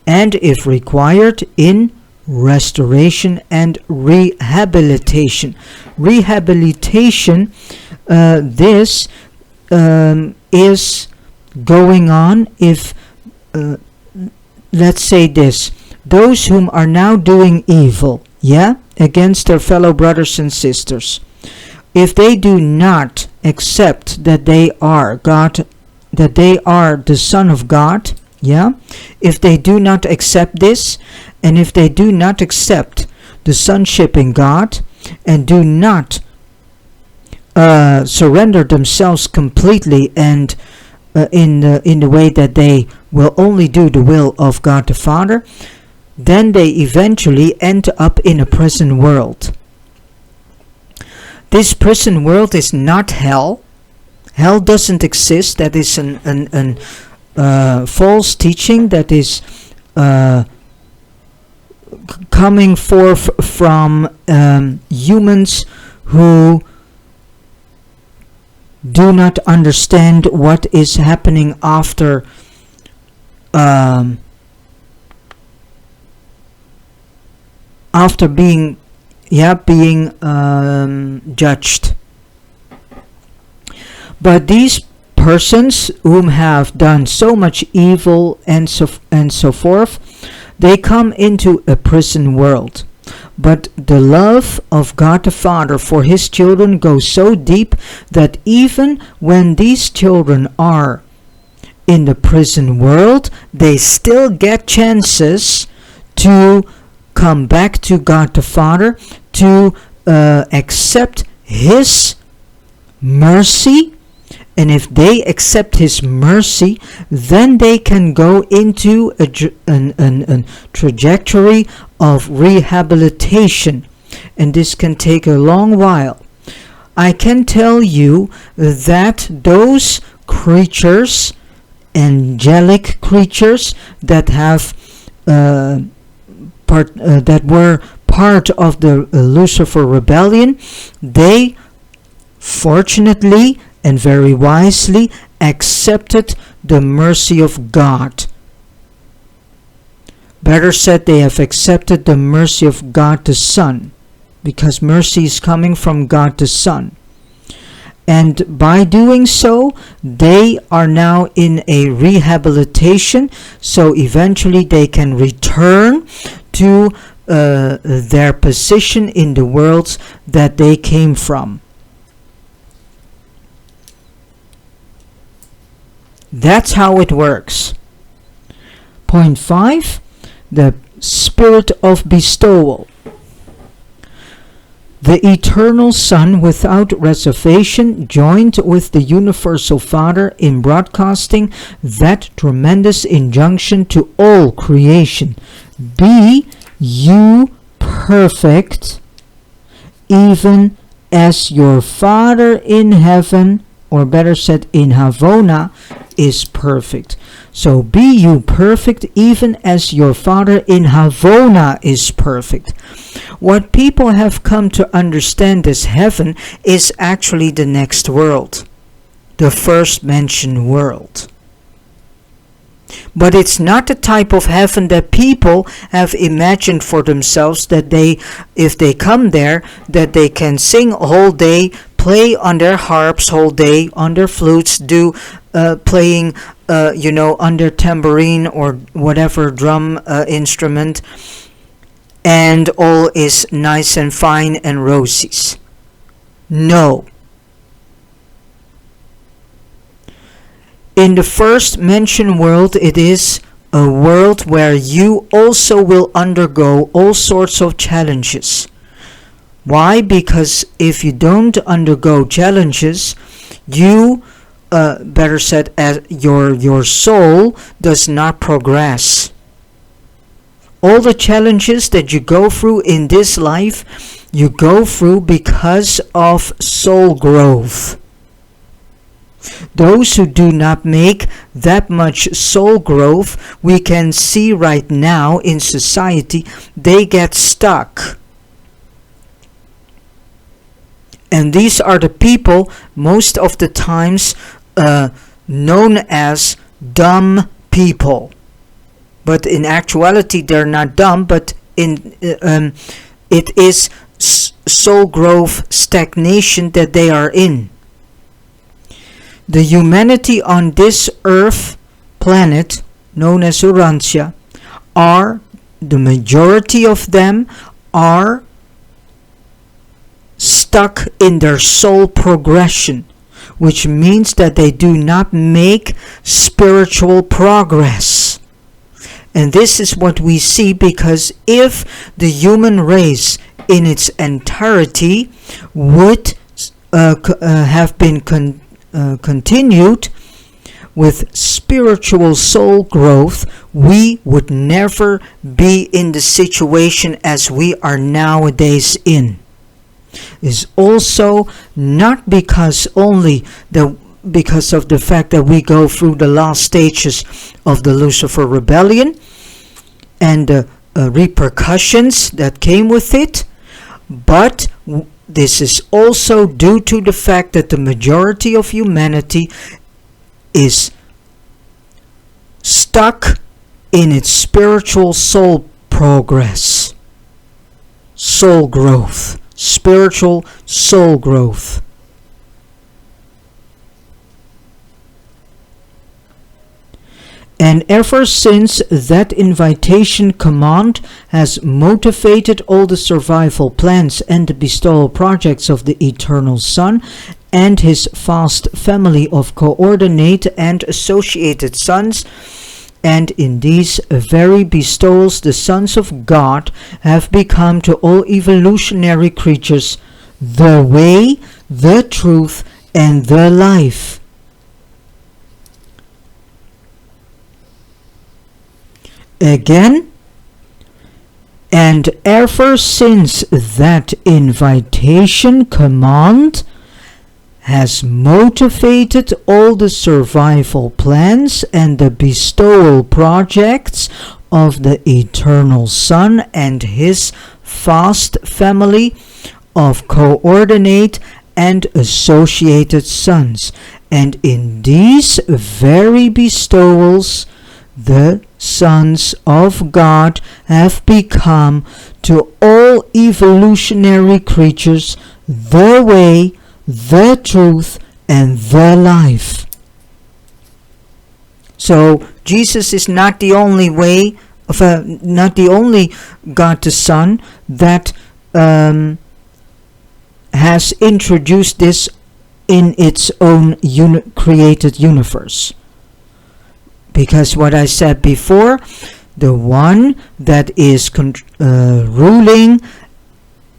and if required, in restoration and rehabilitation. Rehabilitation, this is going on if, let's say this, those whom are now doing evil, against their fellow brothers and sisters, if they do not accept that they are God, that they are the Son of God, if they do not accept this, and if they do not accept the sonship in God, and do not surrender themselves completely and in the way that they will only do the will of God the Father, then they eventually end up in a prison world. This prison world is not hell. Hell doesn't exist. That is an false teaching that is coming forth from humans who do not understand what is happening after being judged. But these persons whom have done so much evil and so forth, they come into a prison world. But the love of God the Father for His children goes so deep that even when these children are in the prison world, they still get chances to come back to God the Father, to accept His mercy. And if they accept His mercy, then they can go into a trajectory of rehabilitation. And this can take a long while. I can tell you that those creatures, angelic creatures that have that were part of the Lucifer rebellion, they fortunately and very wisely accepted the mercy of God. Better said, they have accepted the mercy of God the Son, because mercy is coming from God the Son. And by doing so, they are now in a rehabilitation, so eventually they can return to their position in the worlds that they came from. That's how it works. Point 5, the spirit of bestowal. The eternal Son, without reservation, joined with the universal Father in broadcasting that tremendous injunction to all creation: be you perfect, even as your Father in heaven, or better said, in Havona, is perfect. So be you perfect, even as your Father in Havona is perfect. What people have come to understand as heaven is actually the next world, the first mentioned world. But it's not the type of heaven that people have imagined for themselves, that they, if they come there, that they can sing a whole day, play on their harps whole day, on their flutes, do playing on their tambourine or whatever drum instrument, and all is nice and fine and roses. No. In the first mentioned world, it is a world where you also will undergo all sorts of challenges. Why? Because if you don't undergo challenges, you, better said, as your soul does not progress. All the challenges that you go through in this life, you go through because of soul growth. Those who do not make that much soul growth, we can see right now in society, they get stuck. And these are the people, most of the times, known as dumb people. But in actuality, they're not dumb, but it is soul growth stagnation that they are in. The humanity on this earth planet, known as Urantia, the majority of them are stuck in their soul progression, which means that they do not make spiritual progress. And this is what we see, because if the human race in its entirety would have been continued with spiritual soul growth, we would never be in the situation as we are nowadays in. Is also not because only because of the fact that we go through the last stages of the Lucifer rebellion and the repercussions that came with it, but this is also due to the fact that the majority of humanity is stuck in its spiritual soul progress, soul growth, spiritual soul growth. And ever since that invitation command has motivated all the survival plans and the bestowal projects of the Eternal Son and his vast family of coordinate and associated sons, and in these very bestowals the sons of God have become to all evolutionary creatures the way, the truth, and the life. Again, and ever since that invitation command has motivated all the survival plans and the bestowal projects of the Eternal Son and his vast family of coordinate and associated sons. And in these very bestowals, the sons of God have become to all evolutionary creatures the way, the truth, and the life. So Jesus is not the only way, not the only God the Son that has introduced this in its own created universe. Because what I said before, the one that is ruling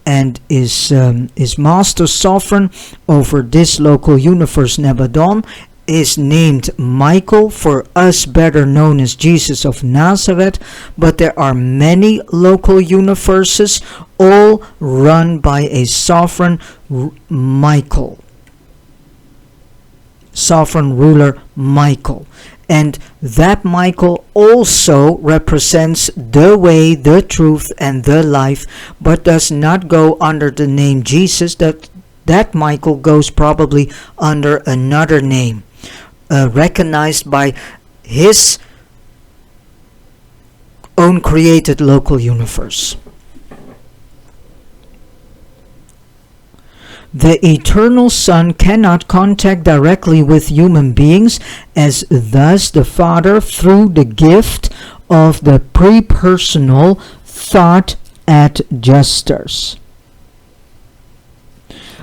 and is master sovereign over this local universe, Nebadon, is named Michael, for us better known as Jesus of Nazareth, but there are many local universes, all run by a sovereign Michael, sovereign ruler Michael. And that Michael also represents the way, the truth, and the life, but does not go under the name Jesus. That Michael goes probably under another name, recognized by his own created local universe. The Eternal Son cannot contact directly with human beings, as thus the Father, through the gift of the pre-personal thought adjusters.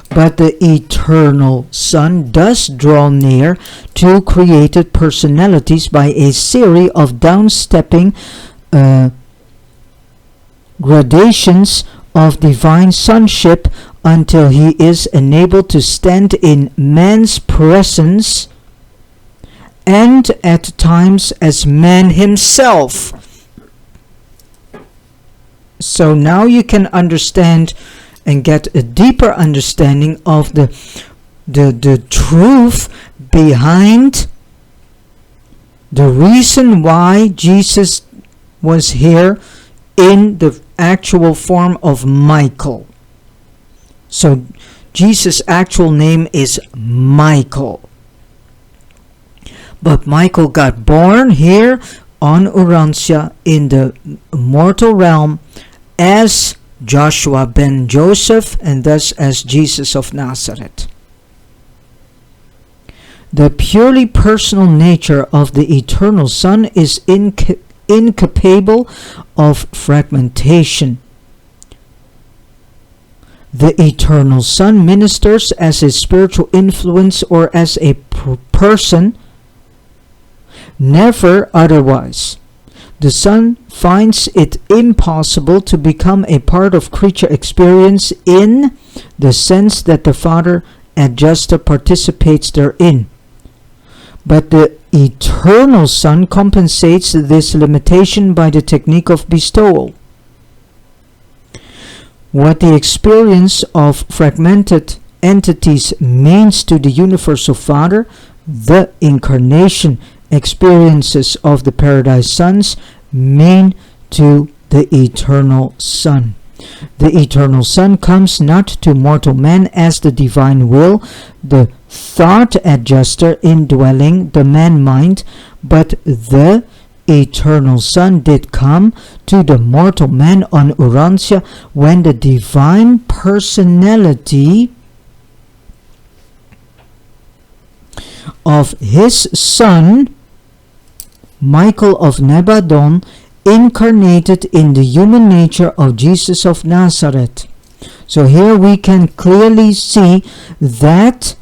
But the Eternal Son does draw near to created personalities by a series of downstepping gradations of divine sonship, until he is enabled to stand in man's presence and at times as man himself. So now you can understand and get a deeper understanding of the truth behind the reason why Jesus was here in the actual form of Michael. So Jesus' actual name is Michael. But Michael got born here on Urantia in the mortal realm as Joshua ben Joseph, and thus as Jesus of Nazareth. The purely personal nature of the Eternal Son is incapable of fragmentation. The Eternal Son ministers as a spiritual influence or as a person, never otherwise. The Son finds it impossible to become a part of creature experience in the sense that the Father adjuster participates therein. But the Eternal Son compensates this limitation by the technique of bestowal. What the experience of fragmented entities means to the universal Father, the incarnation experiences of the Paradise Sons mean to the Eternal Son. The Eternal Son comes not to mortal man as the divine will, the thought adjuster indwelling the man mind, but the Eternal Son did come to the mortal man on Urantia when the divine personality of his Son Michael of Nebadon incarnated in the human nature of Jesus of Nazareth. So here we can clearly see that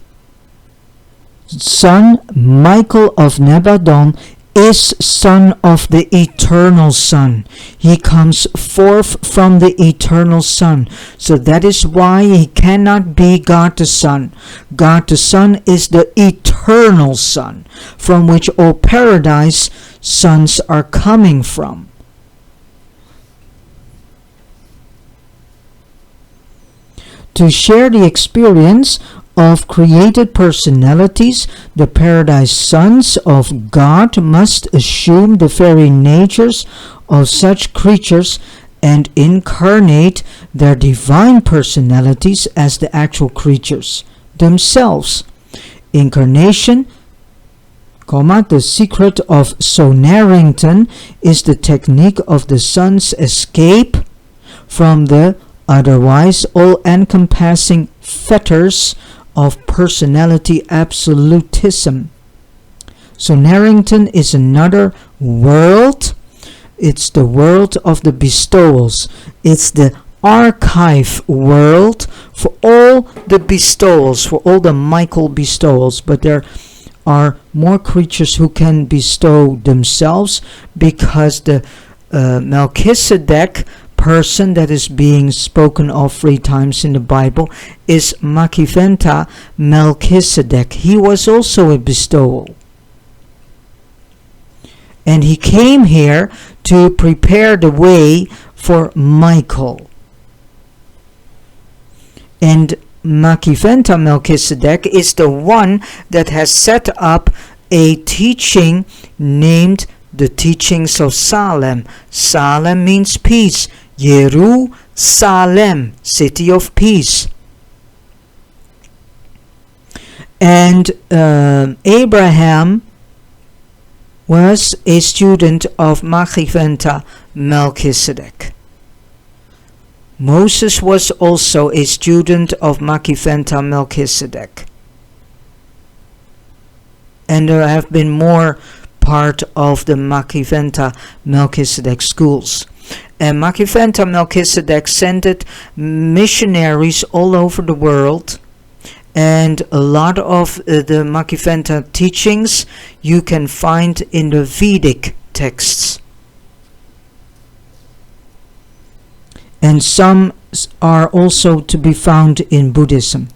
son Michael of Nebadon is son of the eternal Son. He comes forth from the eternal Son. So that is why he cannot be God the Son. God the Son is the eternal Son, from which all paradise sons are coming from. To share the experience of created personalities, the paradise sons of God must assume the very natures of such creatures and incarnate their divine personalities as the actual creatures themselves. Incarnation, the secret of Sonarrington, is the technique of the son's escape from the otherwise all-encompassing fetters of personality absolutism. Sonarrington is another world. It's the world of the bestowals. It's the archive world for all the bestowals, for all the Michael bestowals. But there are more creatures who can bestow themselves, because the Melchizedek person that is being spoken of 3 times in the Bible is Makiventa Melchizedek. He was also a bestowal. And he came here to prepare the way for Michael. And Makiventa Melchizedek is the one that has set up a teaching named the teachings of Salem. Salem means peace. Jerusalem, city of peace. And Abraham was a student of Makiventa Melchizedek. Moses was also a student of Makiventa Melchizedek. And there have been more part of the Makiventa Melchizedek schools. And Makiventa Melchizedek sent missionaries all over the world, and a lot of the Makiventa teachings you can find in the Vedic texts. And some are also to be found in Buddhism.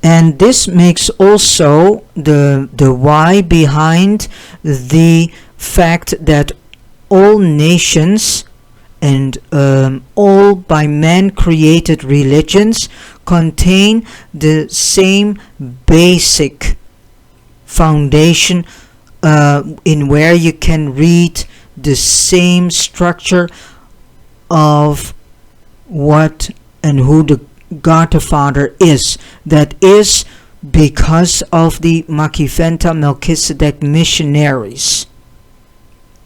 And this makes also the why behind the fact that all nations and all by man created religions contain the same basic foundation, in where you can read the same structure of what and who the God the Father is. That is because of the Makiventa Melchizedek missionaries.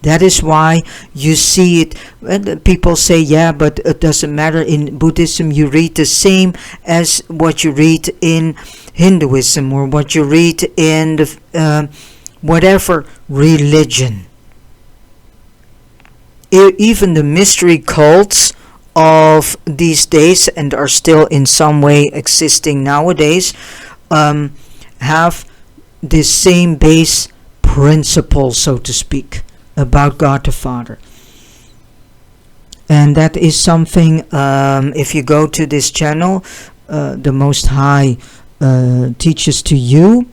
That is why you see it. And people say, yeah, but it doesn't matter. In Buddhism, you read the same as what you read in Hinduism, or what you read in the, whatever religion. Even the mystery cults of these days, and are still in some way existing nowadays, have the same base principle, so to speak, about God the Father. And that is something, if you go to this channel, the Most High teaches to you.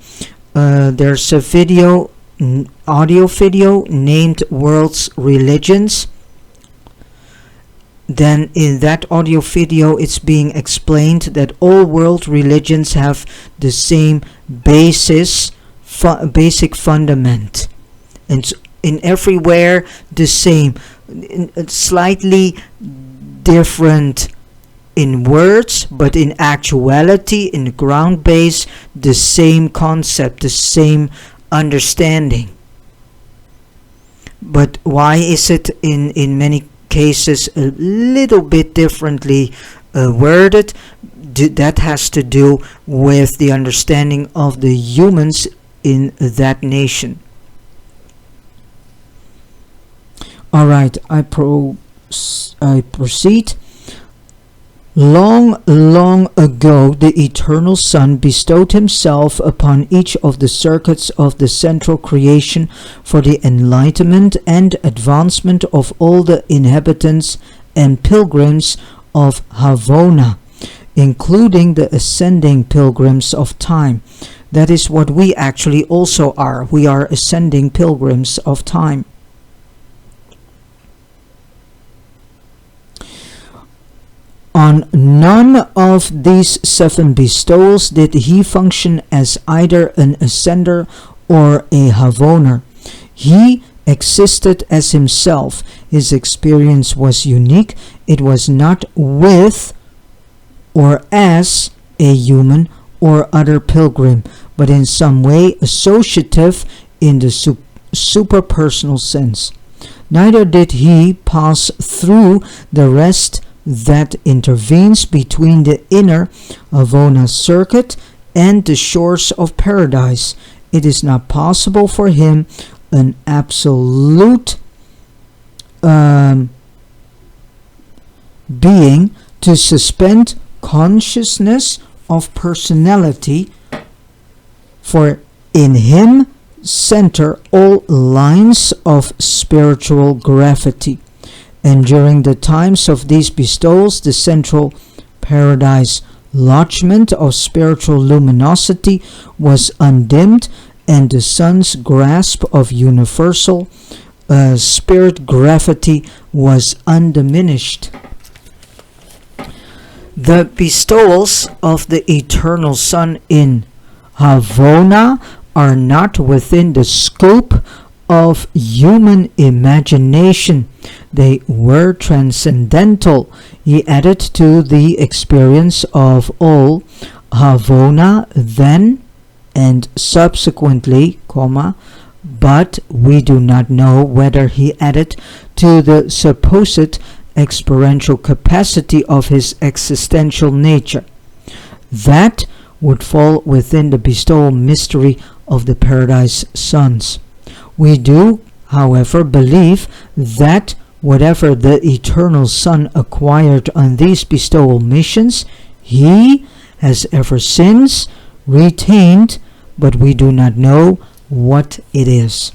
There's a video, audio video named World's Religions. Then in that audio video it's being explained that all world religions have the same basic fundament, and in everywhere the same, slightly different in words, but in actuality, in the ground base, the same concept, the same understanding. But why is it in many cases a little bit differently worded? That has to do with the understanding of the humans in that nation. Alright, I proceed. Long, long ago, the Eternal Son bestowed himself upon each of the circuits of the central creation for the enlightenment and advancement of all the inhabitants and pilgrims of Havona, including the ascending pilgrims of time. That is what we actually also are. We are ascending pilgrims of time. On none of these 7 bestowals did he function as either an ascender or a Havoner. He existed as himself. His experience was unique. It was not with or as a human or other pilgrim, but in some way associative in the superpersonal sense. Neither did he pass through the rest that intervenes between the inner Havona circuit and the shores of paradise. It is not possible for him, an absolute being, to suspend consciousness of personality, for in him center all lines of spiritual gravity. And during the times of these bestowals, the central paradise lodgment of spiritual luminosity was undimmed, and the sun's grasp of universal spirit gravity was undiminished. The bestowals of the Eternal Son in Havona are not within the scope of human imagination. They were transcendental. He added to the experience of all Havona then and subsequently, but we do not know whether he added to the supposed experiential capacity of his existential nature. That would fall within the bestowal mystery of the Paradise Sons. We do, however, believe that whatever the Eternal Son acquired on these bestowal missions, he has ever since retained, but we do not know what it is.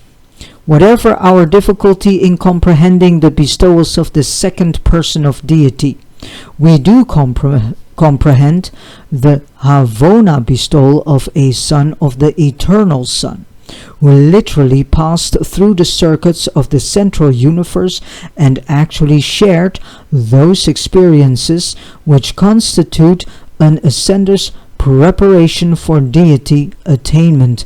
Whatever our difficulty in comprehending the bestowals of the second person of deity, we do comprehend the Havona bestowal of a son of the Eternal Son, who literally passed through the circuits of the central universe and actually shared those experiences which constitute an ascender's preparation for deity attainment.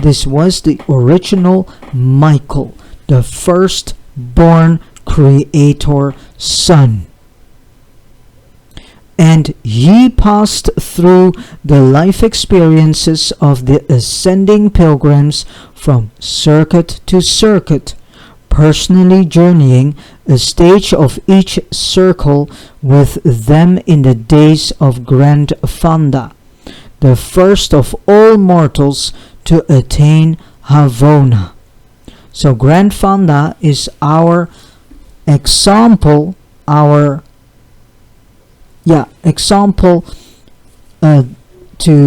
This was the original Michael, the firstborn creator son. And he passed through the life experiences of the ascending pilgrims from circuit to circuit, personally journeying a stage of each circle with them in the days of Grand Fanda, the first of all mortals to attain Havona. So Grand Fanda is our example, to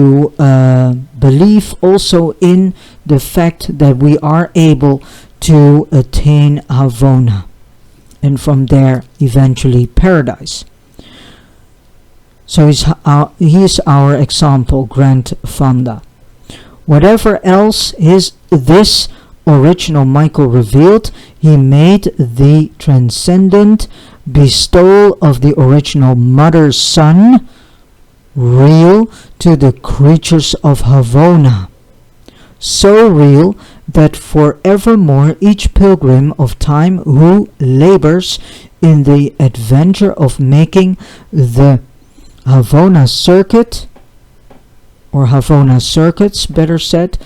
believe also in the fact that we are able to attain Havona, and from there eventually paradise. So he is our example, Grand Fanda. Whatever else this original Michael revealed, he made the transcendent bestowal of the original Mother Son real to the creatures of Havona. So real that forevermore each pilgrim of time who labors in the adventure of making the Havona circuit, or Havona circuits better said,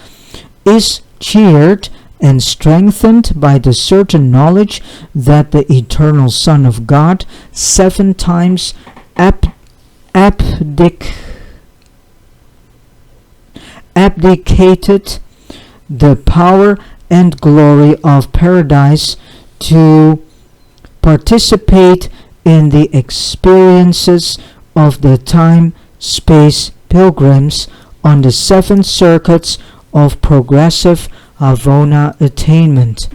is cheered and strengthened by the certain knowledge that the Eternal Son of God 7 times abdicated the power and glory of paradise to participate in the experiences of the time-space pilgrims on the 7 circuits of progressive Havona attainment.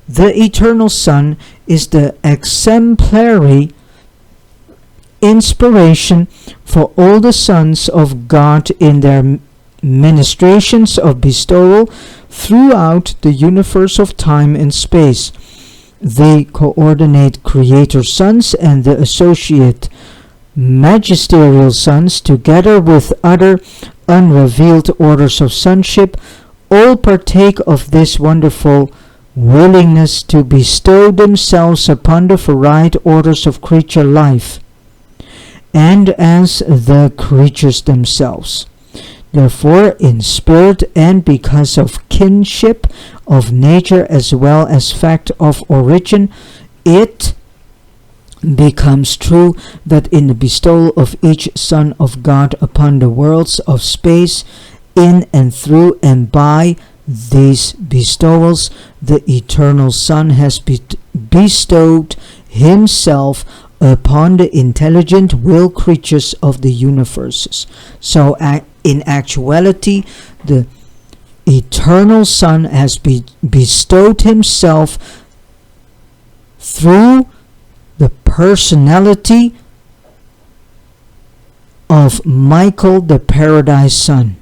The Eternal Son is the exemplary inspiration for all the sons of God in their ministrations of bestowal throughout the universe of time and space. The co-ordinate creator sons and the associate magisterial sons, together with other unrevealed orders of sonship, all partake of this wonderful willingness to bestow themselves upon the varied orders of creature life, and as the creatures themselves. Therefore, in spirit and because of kinship of nature as well as fact of origin, it becomes true that in the bestowal of each Son of God upon the worlds of space, in and through and by these bestowals, the Eternal Son has bestowed Himself upon the intelligent will creatures of the universes. So in actuality, the Eternal Son has bestowed Himself through the personality of Michael the Paradise Son.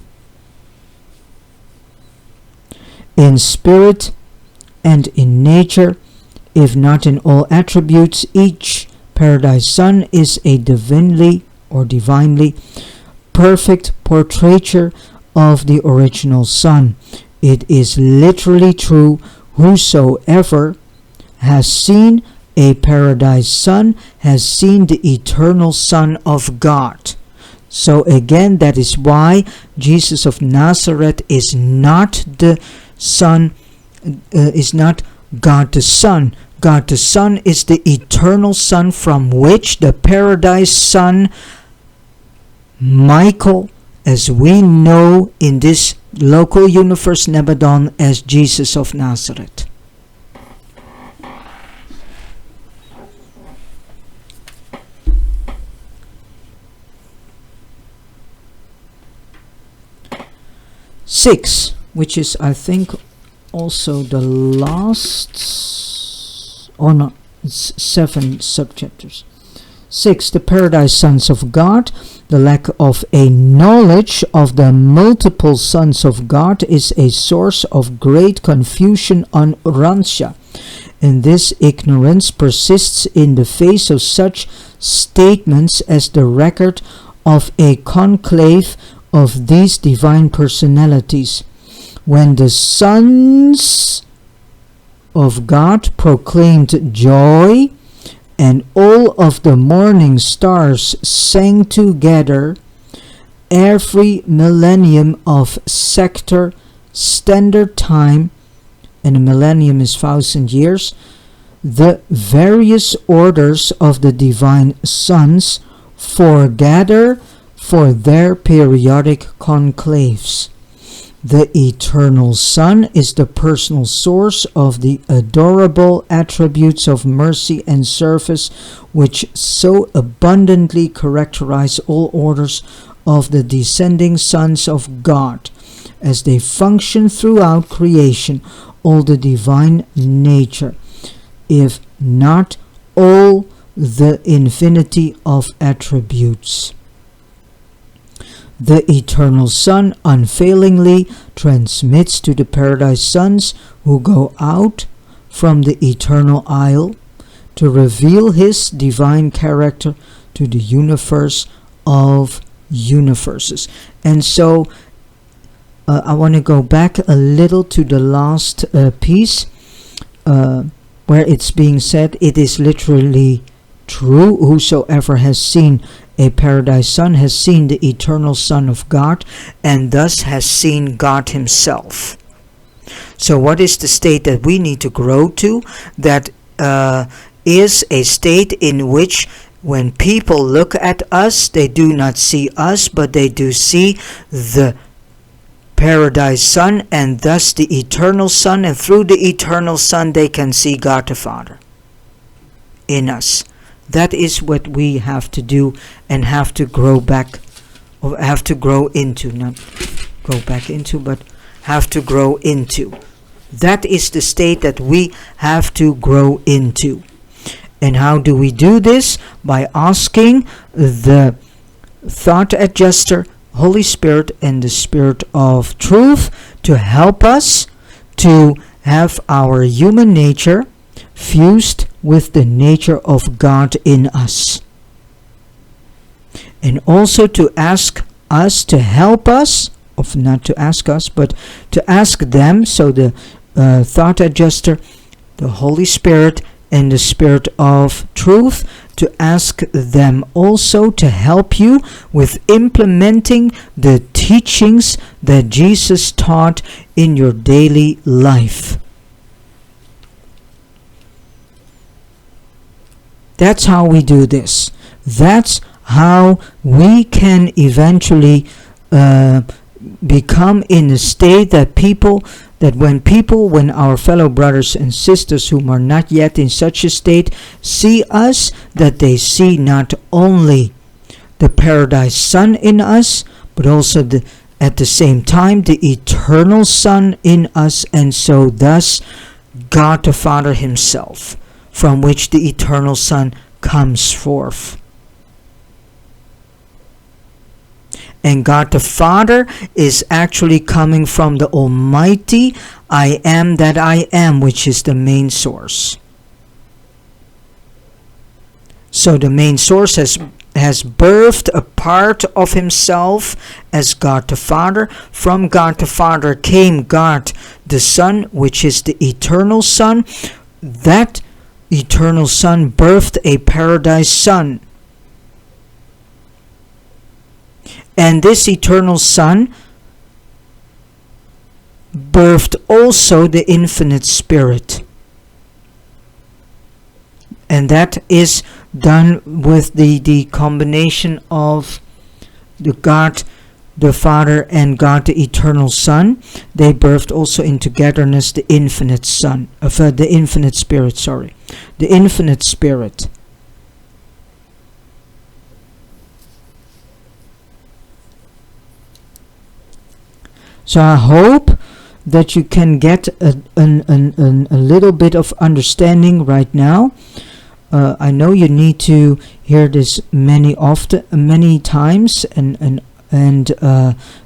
In spirit and in nature, if not in all attributes, each Paradise Son is a divinely perfect portraiture of the original Son. It is literally true, whosoever has seen a Paradise Son has seen the Eternal Son of God. So again, that is why Jesus of Nazareth is not the Son, is not God the Son. God the Son is the Eternal Son, from which the Paradise Son Michael, as we know in this local universe Nebadon as Jesus of Nazareth. Six, which is I think also the last, or no, it's 7 subchapters. 6. The Paradise Sons of God. The lack of a knowledge of the multiple sons of God is a source of great confusion on Urantia, and this ignorance persists in the face of such statements as the record of a conclave of these divine personalities. When the sons of God proclaimed joy, and all of the morning stars sang together, every millennium of sector standard time, and a millennium is 1,000 years, the various orders of the divine sons foregather for their periodic conclaves. The Eternal Son is the personal source of the adorable attributes of mercy and service which so abundantly characterize all orders of the descending sons of God, as they function throughout creation, all the divine nature, if not all the infinity of attributes. The Eternal Son unfailingly transmits to the Paradise Sons who go out from the Eternal Isle to reveal His divine character to the universe of universes. And so I want to go back a little to the last piece where it's being said, it is literally true, whosoever has seen a Paradise Son has seen the Eternal Son of God, and thus has seen God Himself. So what is the state that we need to grow to? That is a state in which when people look at us, they do not see us, but they do see the Paradise Son, and thus the Eternal Son, and through the Eternal Son they can see God the Father. in us. That is what we have to do and have to grow back, or have to grow into, not go back into, but have to grow into. That is the state that we have to grow into. And how do we do this? By asking the thought adjuster, Holy Spirit, and the Spirit of truth to help us to have our human nature fused with the nature of God in us. And also to ask us to help us, of not to ask us, but to ask them, so the thought adjuster, the Holy Spirit, and the Spirit of truth, to ask them also to help you with implementing the teachings that Jesus taught in your daily life. That's how we do this. That's how we can eventually become in a state that when our fellow brothers and sisters whom are not yet in such a state see us, that they see not only the paradise Son in us, but also at the same time the eternal Son in us, and so thus God the Father himself, from which the eternal Son comes forth. And God the Father is actually coming from the Almighty I am that I am, which is the main source. So the main source has birthed a part of himself as God the Father. From God the Father came God the Son, which is the eternal Son. That eternal Son birthed a paradise Son. And this eternal Son birthed also the infinite Spirit. And that is done with the combination of the God the Father and God the eternal Son. They birthed also in togetherness the infinite Son, the infinite Spirit, the infinite Spirit. So I hope that you can get a little bit of understanding right now. I know you need to hear this many times, and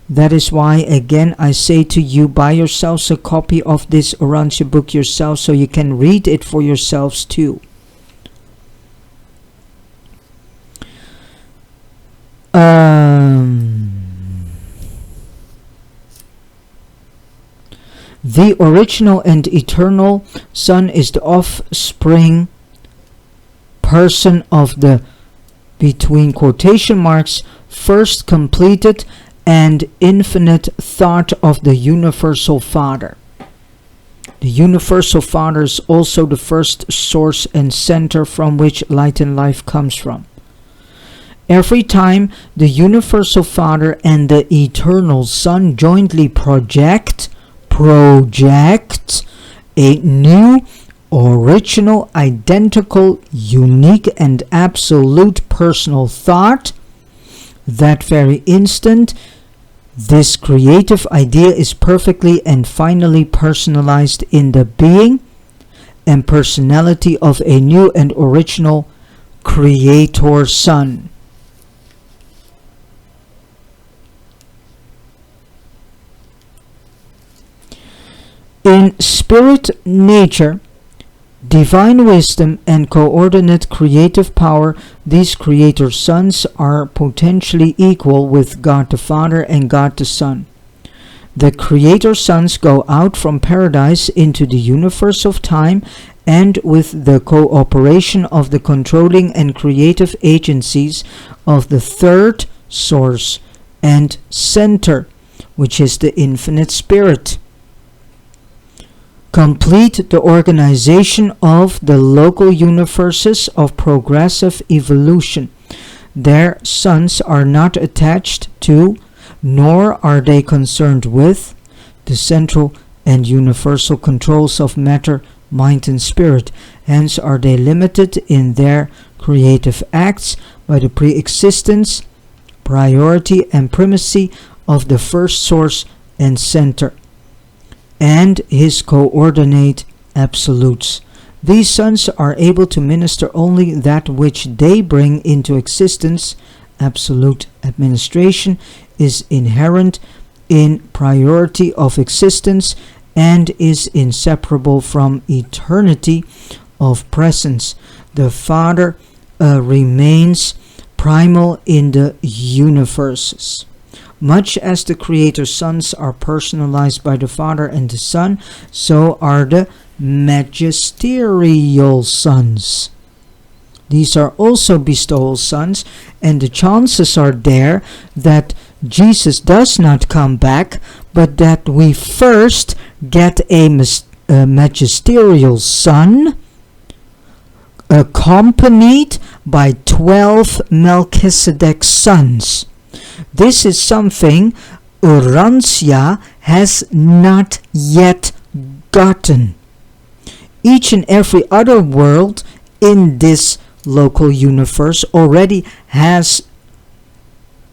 that is why again I say to you, buy yourselves a copy of this Urantia book yourself, so you can read it for yourselves too. The original and eternal Son is the offspring person of the, between quotation marks, first completed and infinite thought of the universal Father. The universal Father is also the first source and center from which light and life comes from. Every time the universal Father and the eternal Son jointly project a new, original, identical, unique, and absolute personal thought, that very instant, this creative idea is perfectly and finally personalized in the being and personality of a new and original Creator Son. In spirit nature, divine wisdom, and coordinate creative power, these Creator Sons are potentially equal with God the Father and God the Son. The Creator Sons go out from paradise into the universe of time, and with the cooperation of the controlling and creative agencies of the third source and center, which is the infinite Spirit, complete the organization of the local universes of progressive evolution. Their sons are not attached to, nor are they concerned with, the central and universal controls of matter, mind and spirit. Hence are they limited in their creative acts by the pre-existence, priority and primacy of the first source and center, and his coordinate absolutes. These sons are able to minister only that which they bring into existence. Absolute administration is inherent in priority of existence and is inseparable from eternity of presence. The Father remains primal in the universes. Much as the Creator's sons are personalized by the Father and the Son, so are the magisterial sons. These are also bestowal sons, and the chances are there that Jesus does not come back, but that we first get a magisterial son accompanied by 12 Melchizedek sons. This is something Urantia has not yet gotten. Each and every other world in this local universe already has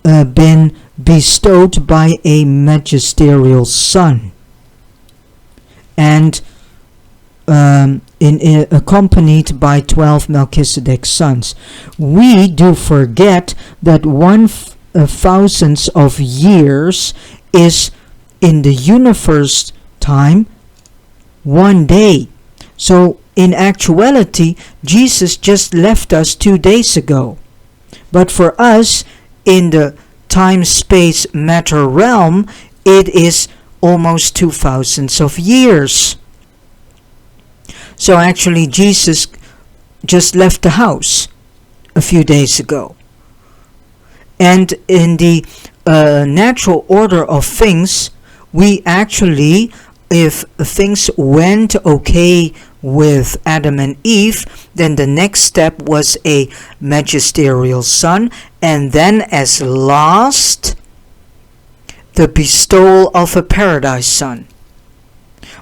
been bestowed by a magisterial son, and accompanied by 12 Melchizedek sons. We do forget that 1,000 of years is in the universe time 1 day. So in actuality, Jesus just left us 2 days ago. But for us, in the time-space matter realm, it is almost 2,000 of years. So actually, Jesus just left the house a few days ago. And in the natural order of things, we actually, if things went okay with Adam and Eve, then the next step was a magisterial son, and then as last, the bestowal of a paradise son.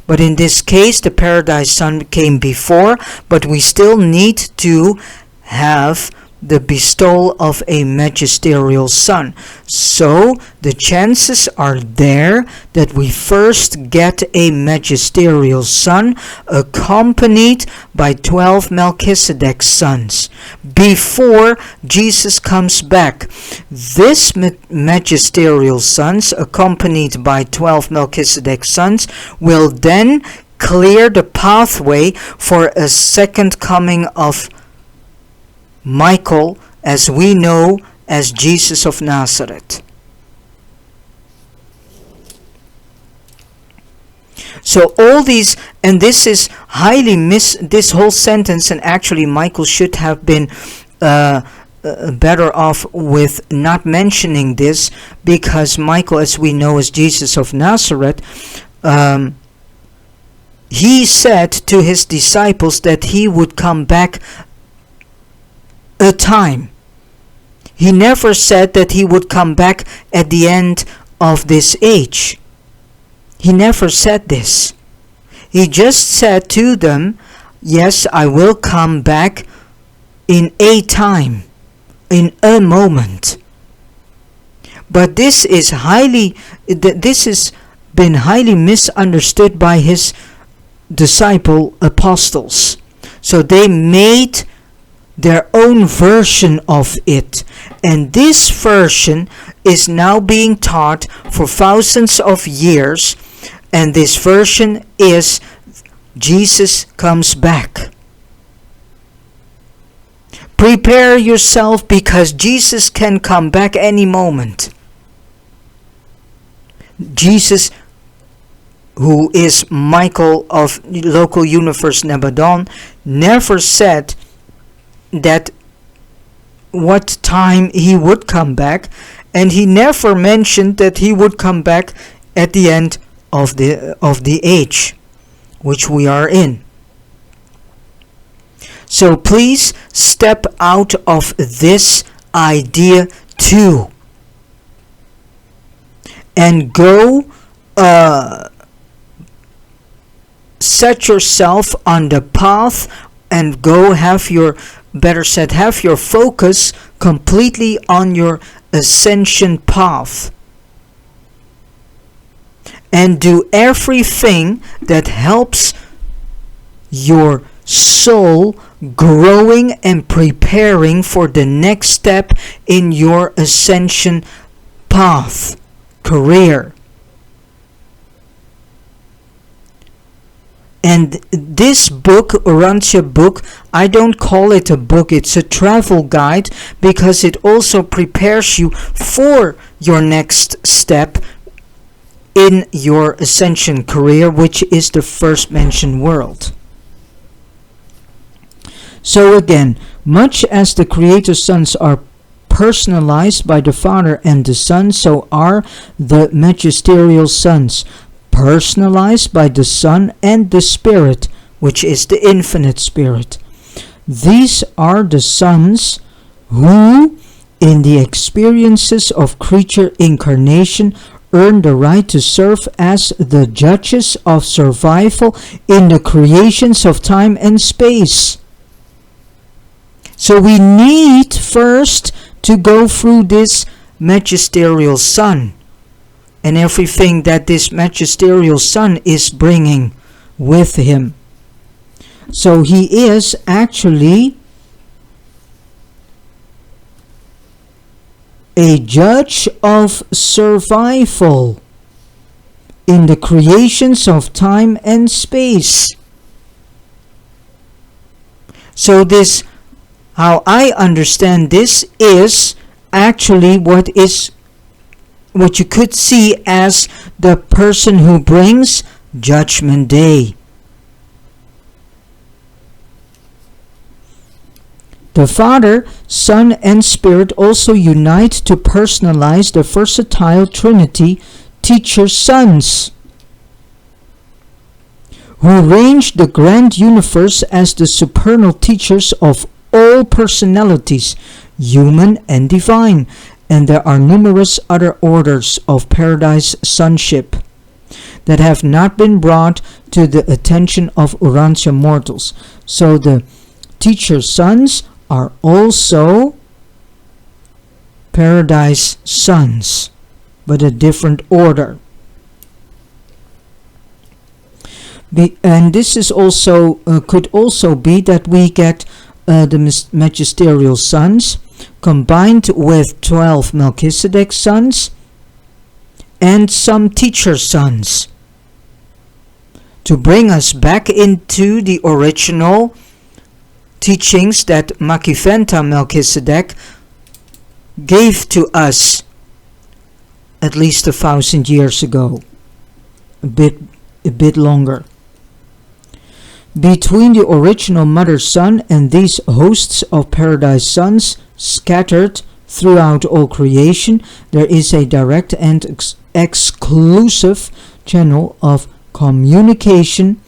But in this case, the paradise son came before, but we still need to have the bestowal of a magisterial son. So the chances are there that we first get a magisterial son accompanied by 12 Melchizedek sons before Jesus comes back. This magisterial sons accompanied by 12 Melchizedek sons will then clear the pathway for a second coming of Michael, as we know as Jesus of Nazareth. So all these, and this is highly this whole sentence, and actually Michael should have been better off with not mentioning this, because Michael, as we know as Jesus of Nazareth, he said to his disciples that he would come back a time. He never said that he would come back at the end of this age. He never said this. He just said to them, yes, I will come back in a time, in a moment. But this has been highly misunderstood by his disciple apostles. So they made their own version of it, and this version is now being taught for thousands of years, and this version is Jesus comes back. Prepare yourself, because Jesus can come back any moment. Jesus, who is Michael of local universe Nebadon, never said that what time he would come back, and he never mentioned that he would come back at the end of the age which we are in. So please step out of this idea too, and go set yourself on the path and go have your focus completely on your ascension path, and do everything that helps your soul growing and preparing for the next step in your ascension path, career. And this book, Urantia book, I don't call it a book, it's a travel guide, because it also prepares you for your next step in your ascension career, which is the first mentioned world. So again, much as the Creator's sons are personalized by the Father and the Son, so are the magisterial sons personalized by the Son and the Spirit, which is the infinite Spirit. These are the sons who, in the experiences of creature incarnation, earn the right to serve as the judges of survival in the creations of time and space. So we need first to go through this magisterial son and everything that this magisterial son is bringing with him. So he is actually a judge of survival in the creations of time and space. So this, how I understand this, is actually what you could see as the person who brings Judgment Day. The Father, Son, and Spirit also unite to personalize the versatile Trinity teacher sons, who range the grand universe as the supernal teachers of all personalities, human and divine. And there are numerous other orders of paradise sonship that have not been brought to the attention of Urantia mortals. So the teacher sons are also paradise sons, but a different order. And this is also could also be that we get the magisterial sons combined with 12 Melchizedek sons and some teacher sons to bring us back into the original teachings that Makiventa Melchizedek gave to us at least 1,000 years ago, a bit longer. Between the original mother sun and these hosts of paradise sons scattered throughout all creation, there is a direct and exclusive channel of communication,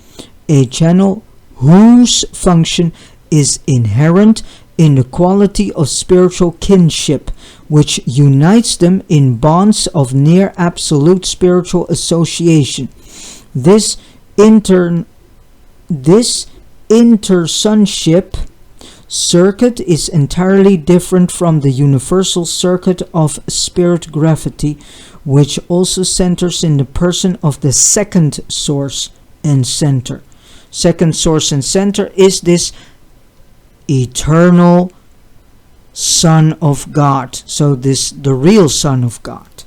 a channel whose function is inherent in the quality of spiritual kinship, which unites them in bonds of near absolute spiritual association. This intersonship circuit is entirely different from the universal circuit of spirit gravity, which also centers in the person of the second source and center. Second source and center is this eternal Son of God. So the real Son of God.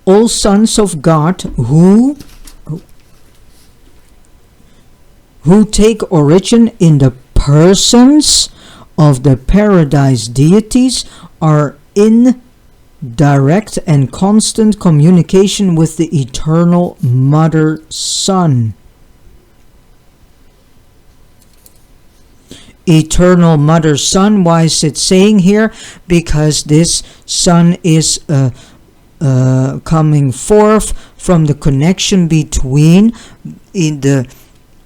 All sons of God who take origin in the persons of the paradise deities are in direct and constant communication with the eternal Mother Sun. Eternal Mother Sun, why is it saying here? Because this Sun is coming forth from the connection between the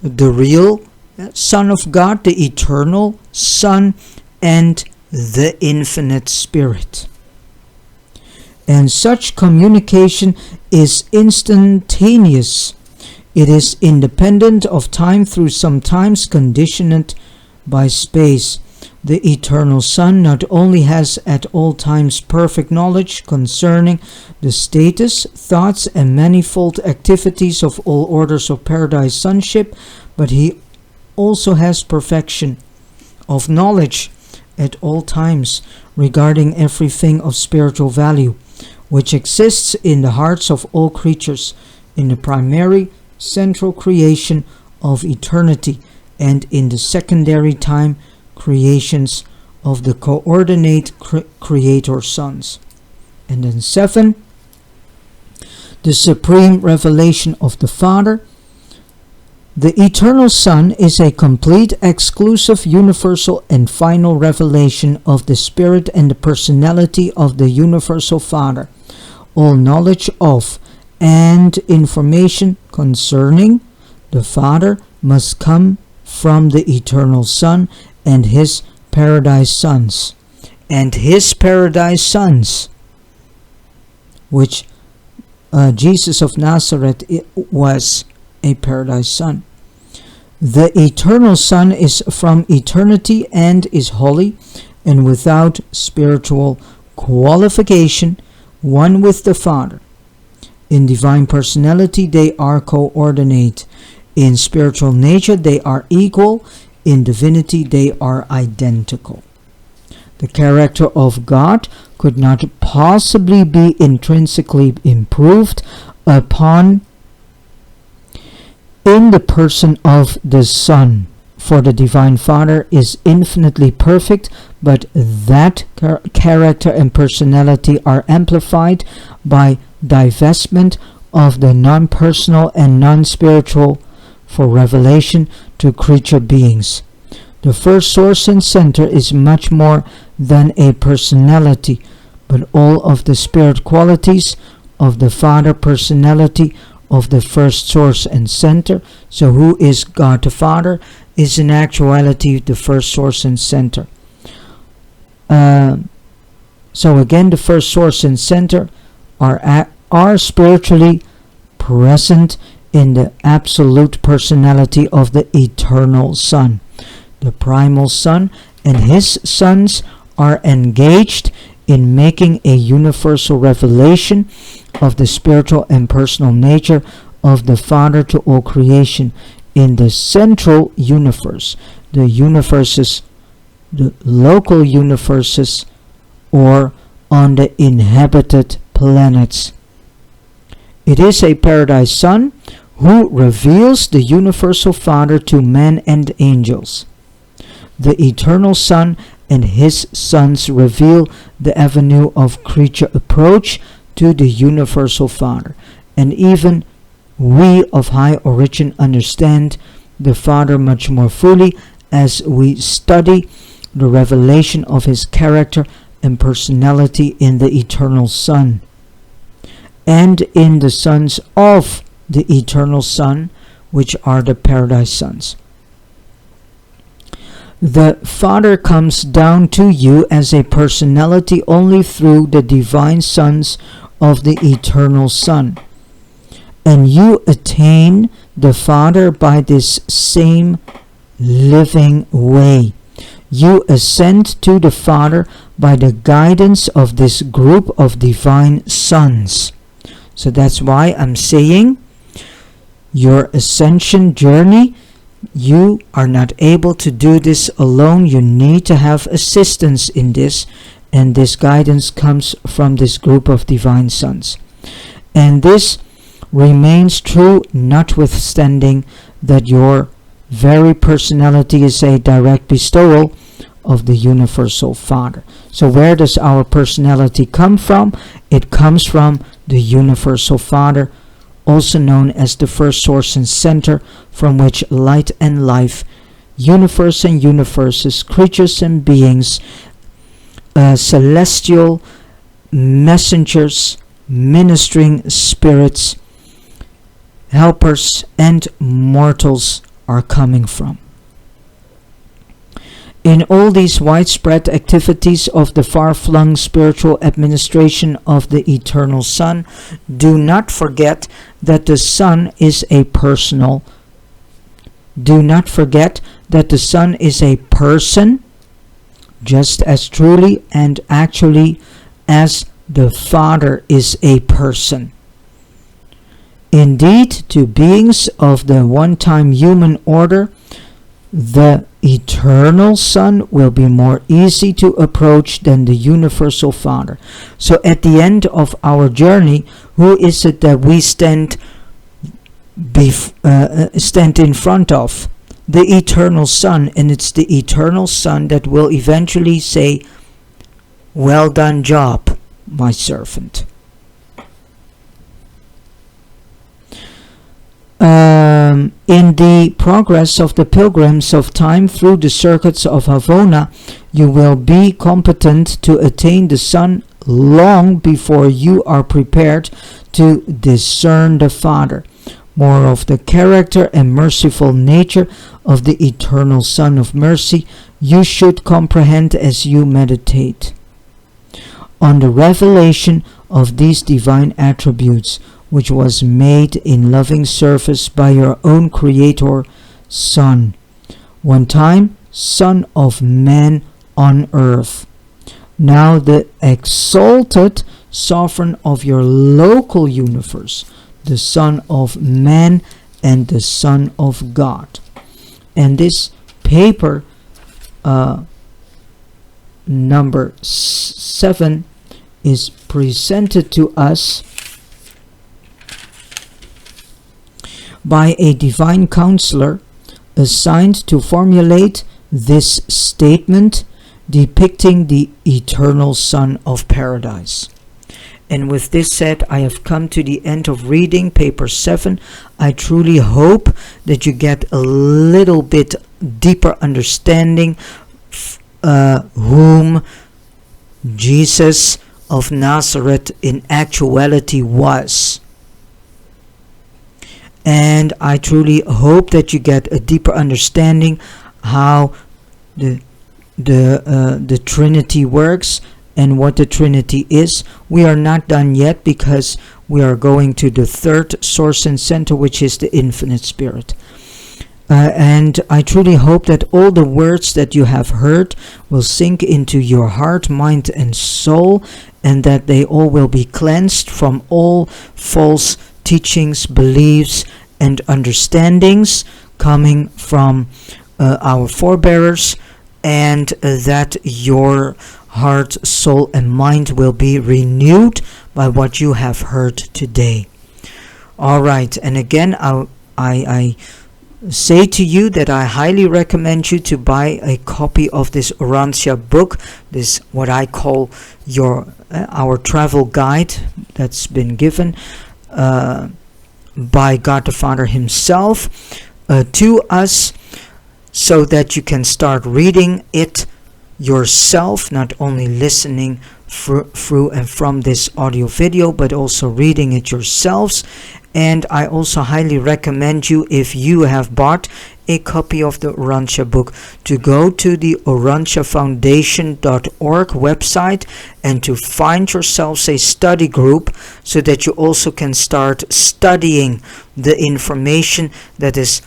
real Son of God, the eternal Son, and the infinite Spirit. and such communication is instantaneous. It is independent of time through sometimes conditioned by space. The Eternal Son not only has at all times perfect knowledge concerning the status, thoughts, and manifold activities of all orders of paradise sonship, but he also has perfection of knowledge at all times regarding everything of spiritual value, which exists in the hearts of all creatures, in the primary, central creation of eternity, and in the secondary time creations of the coordinate creator sons. And then 7, the supreme revelation of the Father. The Eternal Son is a complete, exclusive, universal, and final revelation of the Spirit and the personality of the Universal Father. All knowledge of and information concerning the Father must come from the Eternal Son and his paradise sons. And his paradise sons, which Jesus of Nazareth was a paradise son. The Eternal Son is from eternity and is holy and without spiritual qualification, one with the Father. In divine personality they are co-ordinate. In spiritual nature they are equal. In divinity they are identical. The character of God could not possibly be intrinsically improved upon in the person of the Son, for the Divine Father is infinitely perfect, but that character and personality are amplified by divestment of the non-personal and non-spiritual for revelation to creature beings. The first source and center is much more than a personality, but all of the spirit qualities of the Father personality of the first source and center. So who is God the Father is in actuality the first source and center. So again, the first source and center are spiritually present in the absolute personality of the Eternal Son. The primal Son and his sons are engaged in making a universal revelation of the spiritual and personal nature of the Father to all creation in the central universe, the universes, the local universes, or on the inhabited planets. It is a paradise Son who reveals the universal Father to men and angels. The Eternal Son and his sons reveal the avenue of creature approach to the universal Father, and even we of high origin understand the Father much more fully as we study the revelation of his character and personality in the Eternal Son and in the sons of the Eternal Son, which are the paradise sons. The Father comes down to you as a personality only through the divine sons of the Eternal Son, and you attain the Father by this same living way. You ascend to the Father by the guidance of this group of divine sons. So that's why I'm saying your ascension journey, you are not able to do this alone. You need to have assistance in this, and this guidance comes from this group of divine sons. And this remains true notwithstanding that your very personality is a direct bestowal of the universal Father. So where does our personality come from? It comes from the universal Father, also known as the first source and center from which light and life, universe and universes, creatures and beings, celestial messengers, ministering spirits, helpers, and mortals are coming from. In all these widespread activities of the far-flung spiritual administration of the Eternal Son, do not forget that the Son is a personal. Do not forget that the Son is a person, just as truly and actually as the Father is a person. Indeed, to beings of the one-time human order, the Eternal Son will be more easy to approach than the Universal Father. So at the end of our journey, who is it that we stand in front of? The Eternal Son, and it's the Eternal Son that will eventually say, "Well done job, my servant." In the progress of the pilgrims of time through the circuits of Havona, you will be competent to attain the Son long before you are prepared to discern the Father. More of the character and merciful nature of the Eternal Son of Mercy you should comprehend as you meditate on the revelation of these divine attributes, which was made in loving service by your own Creator, Son, one time Son of Man on earth, now the exalted Sovereign of your local universe, the Son of Man and the Son of God. And this paper number 7 is presented to us by a divine counselor assigned to formulate this statement depicting the Eternal Son of Paradise. And with this said, I have come to the end of reading paper 7. I truly hope that you get a little bit deeper understanding whom Jesus of Nazareth in actuality was. And I truly hope that you get a deeper understanding how the Trinity works and what the Trinity is. We are not done yet because we are going to the third source and center, which is the Infinite Spirit. And I truly hope that all the words that you have heard will sink into your heart, mind, and soul, and that they all will be cleansed from all false teachings, beliefs, and understandings coming from our forebearers, and that your heart, soul, and mind will be renewed by what you have heard today. All right, and again, I say to you that I highly recommend you to buy a copy of this Urantia book, this what I call our travel guide that's been given by God the Father himself to us, so that you can start reading it yourself, not only listening through and from this audio video, but also reading it yourselves. And I also highly recommend you, if you have bought a copy of the Urantia book, to go to the urantiafoundation.org website and to find yourselves a study group, so that you also can start studying the information that is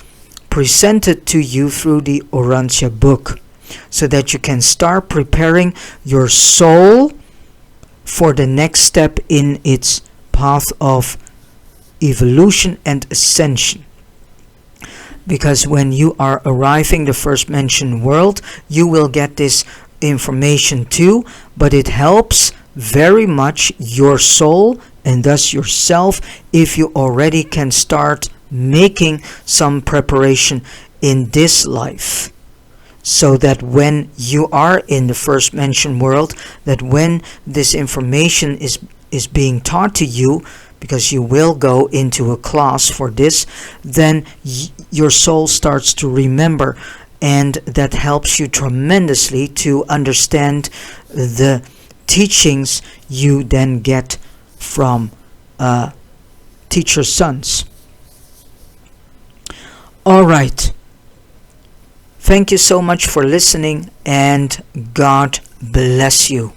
presented to you through the Urantia book, so that you can start preparing your soul for the next step in its path of evolution and ascension. Because when you are arriving the first mentioned world, you will get this information too, but it helps very much your soul and thus yourself if you already can start making some preparation in this life, so that when you are in the first mentioned world, that when this information is being taught to you, because you will go into a class for this, then your soul starts to remember, and that helps you tremendously to understand the teachings you then get from teacher sons. All right. Thank you so much for listening, and God bless you.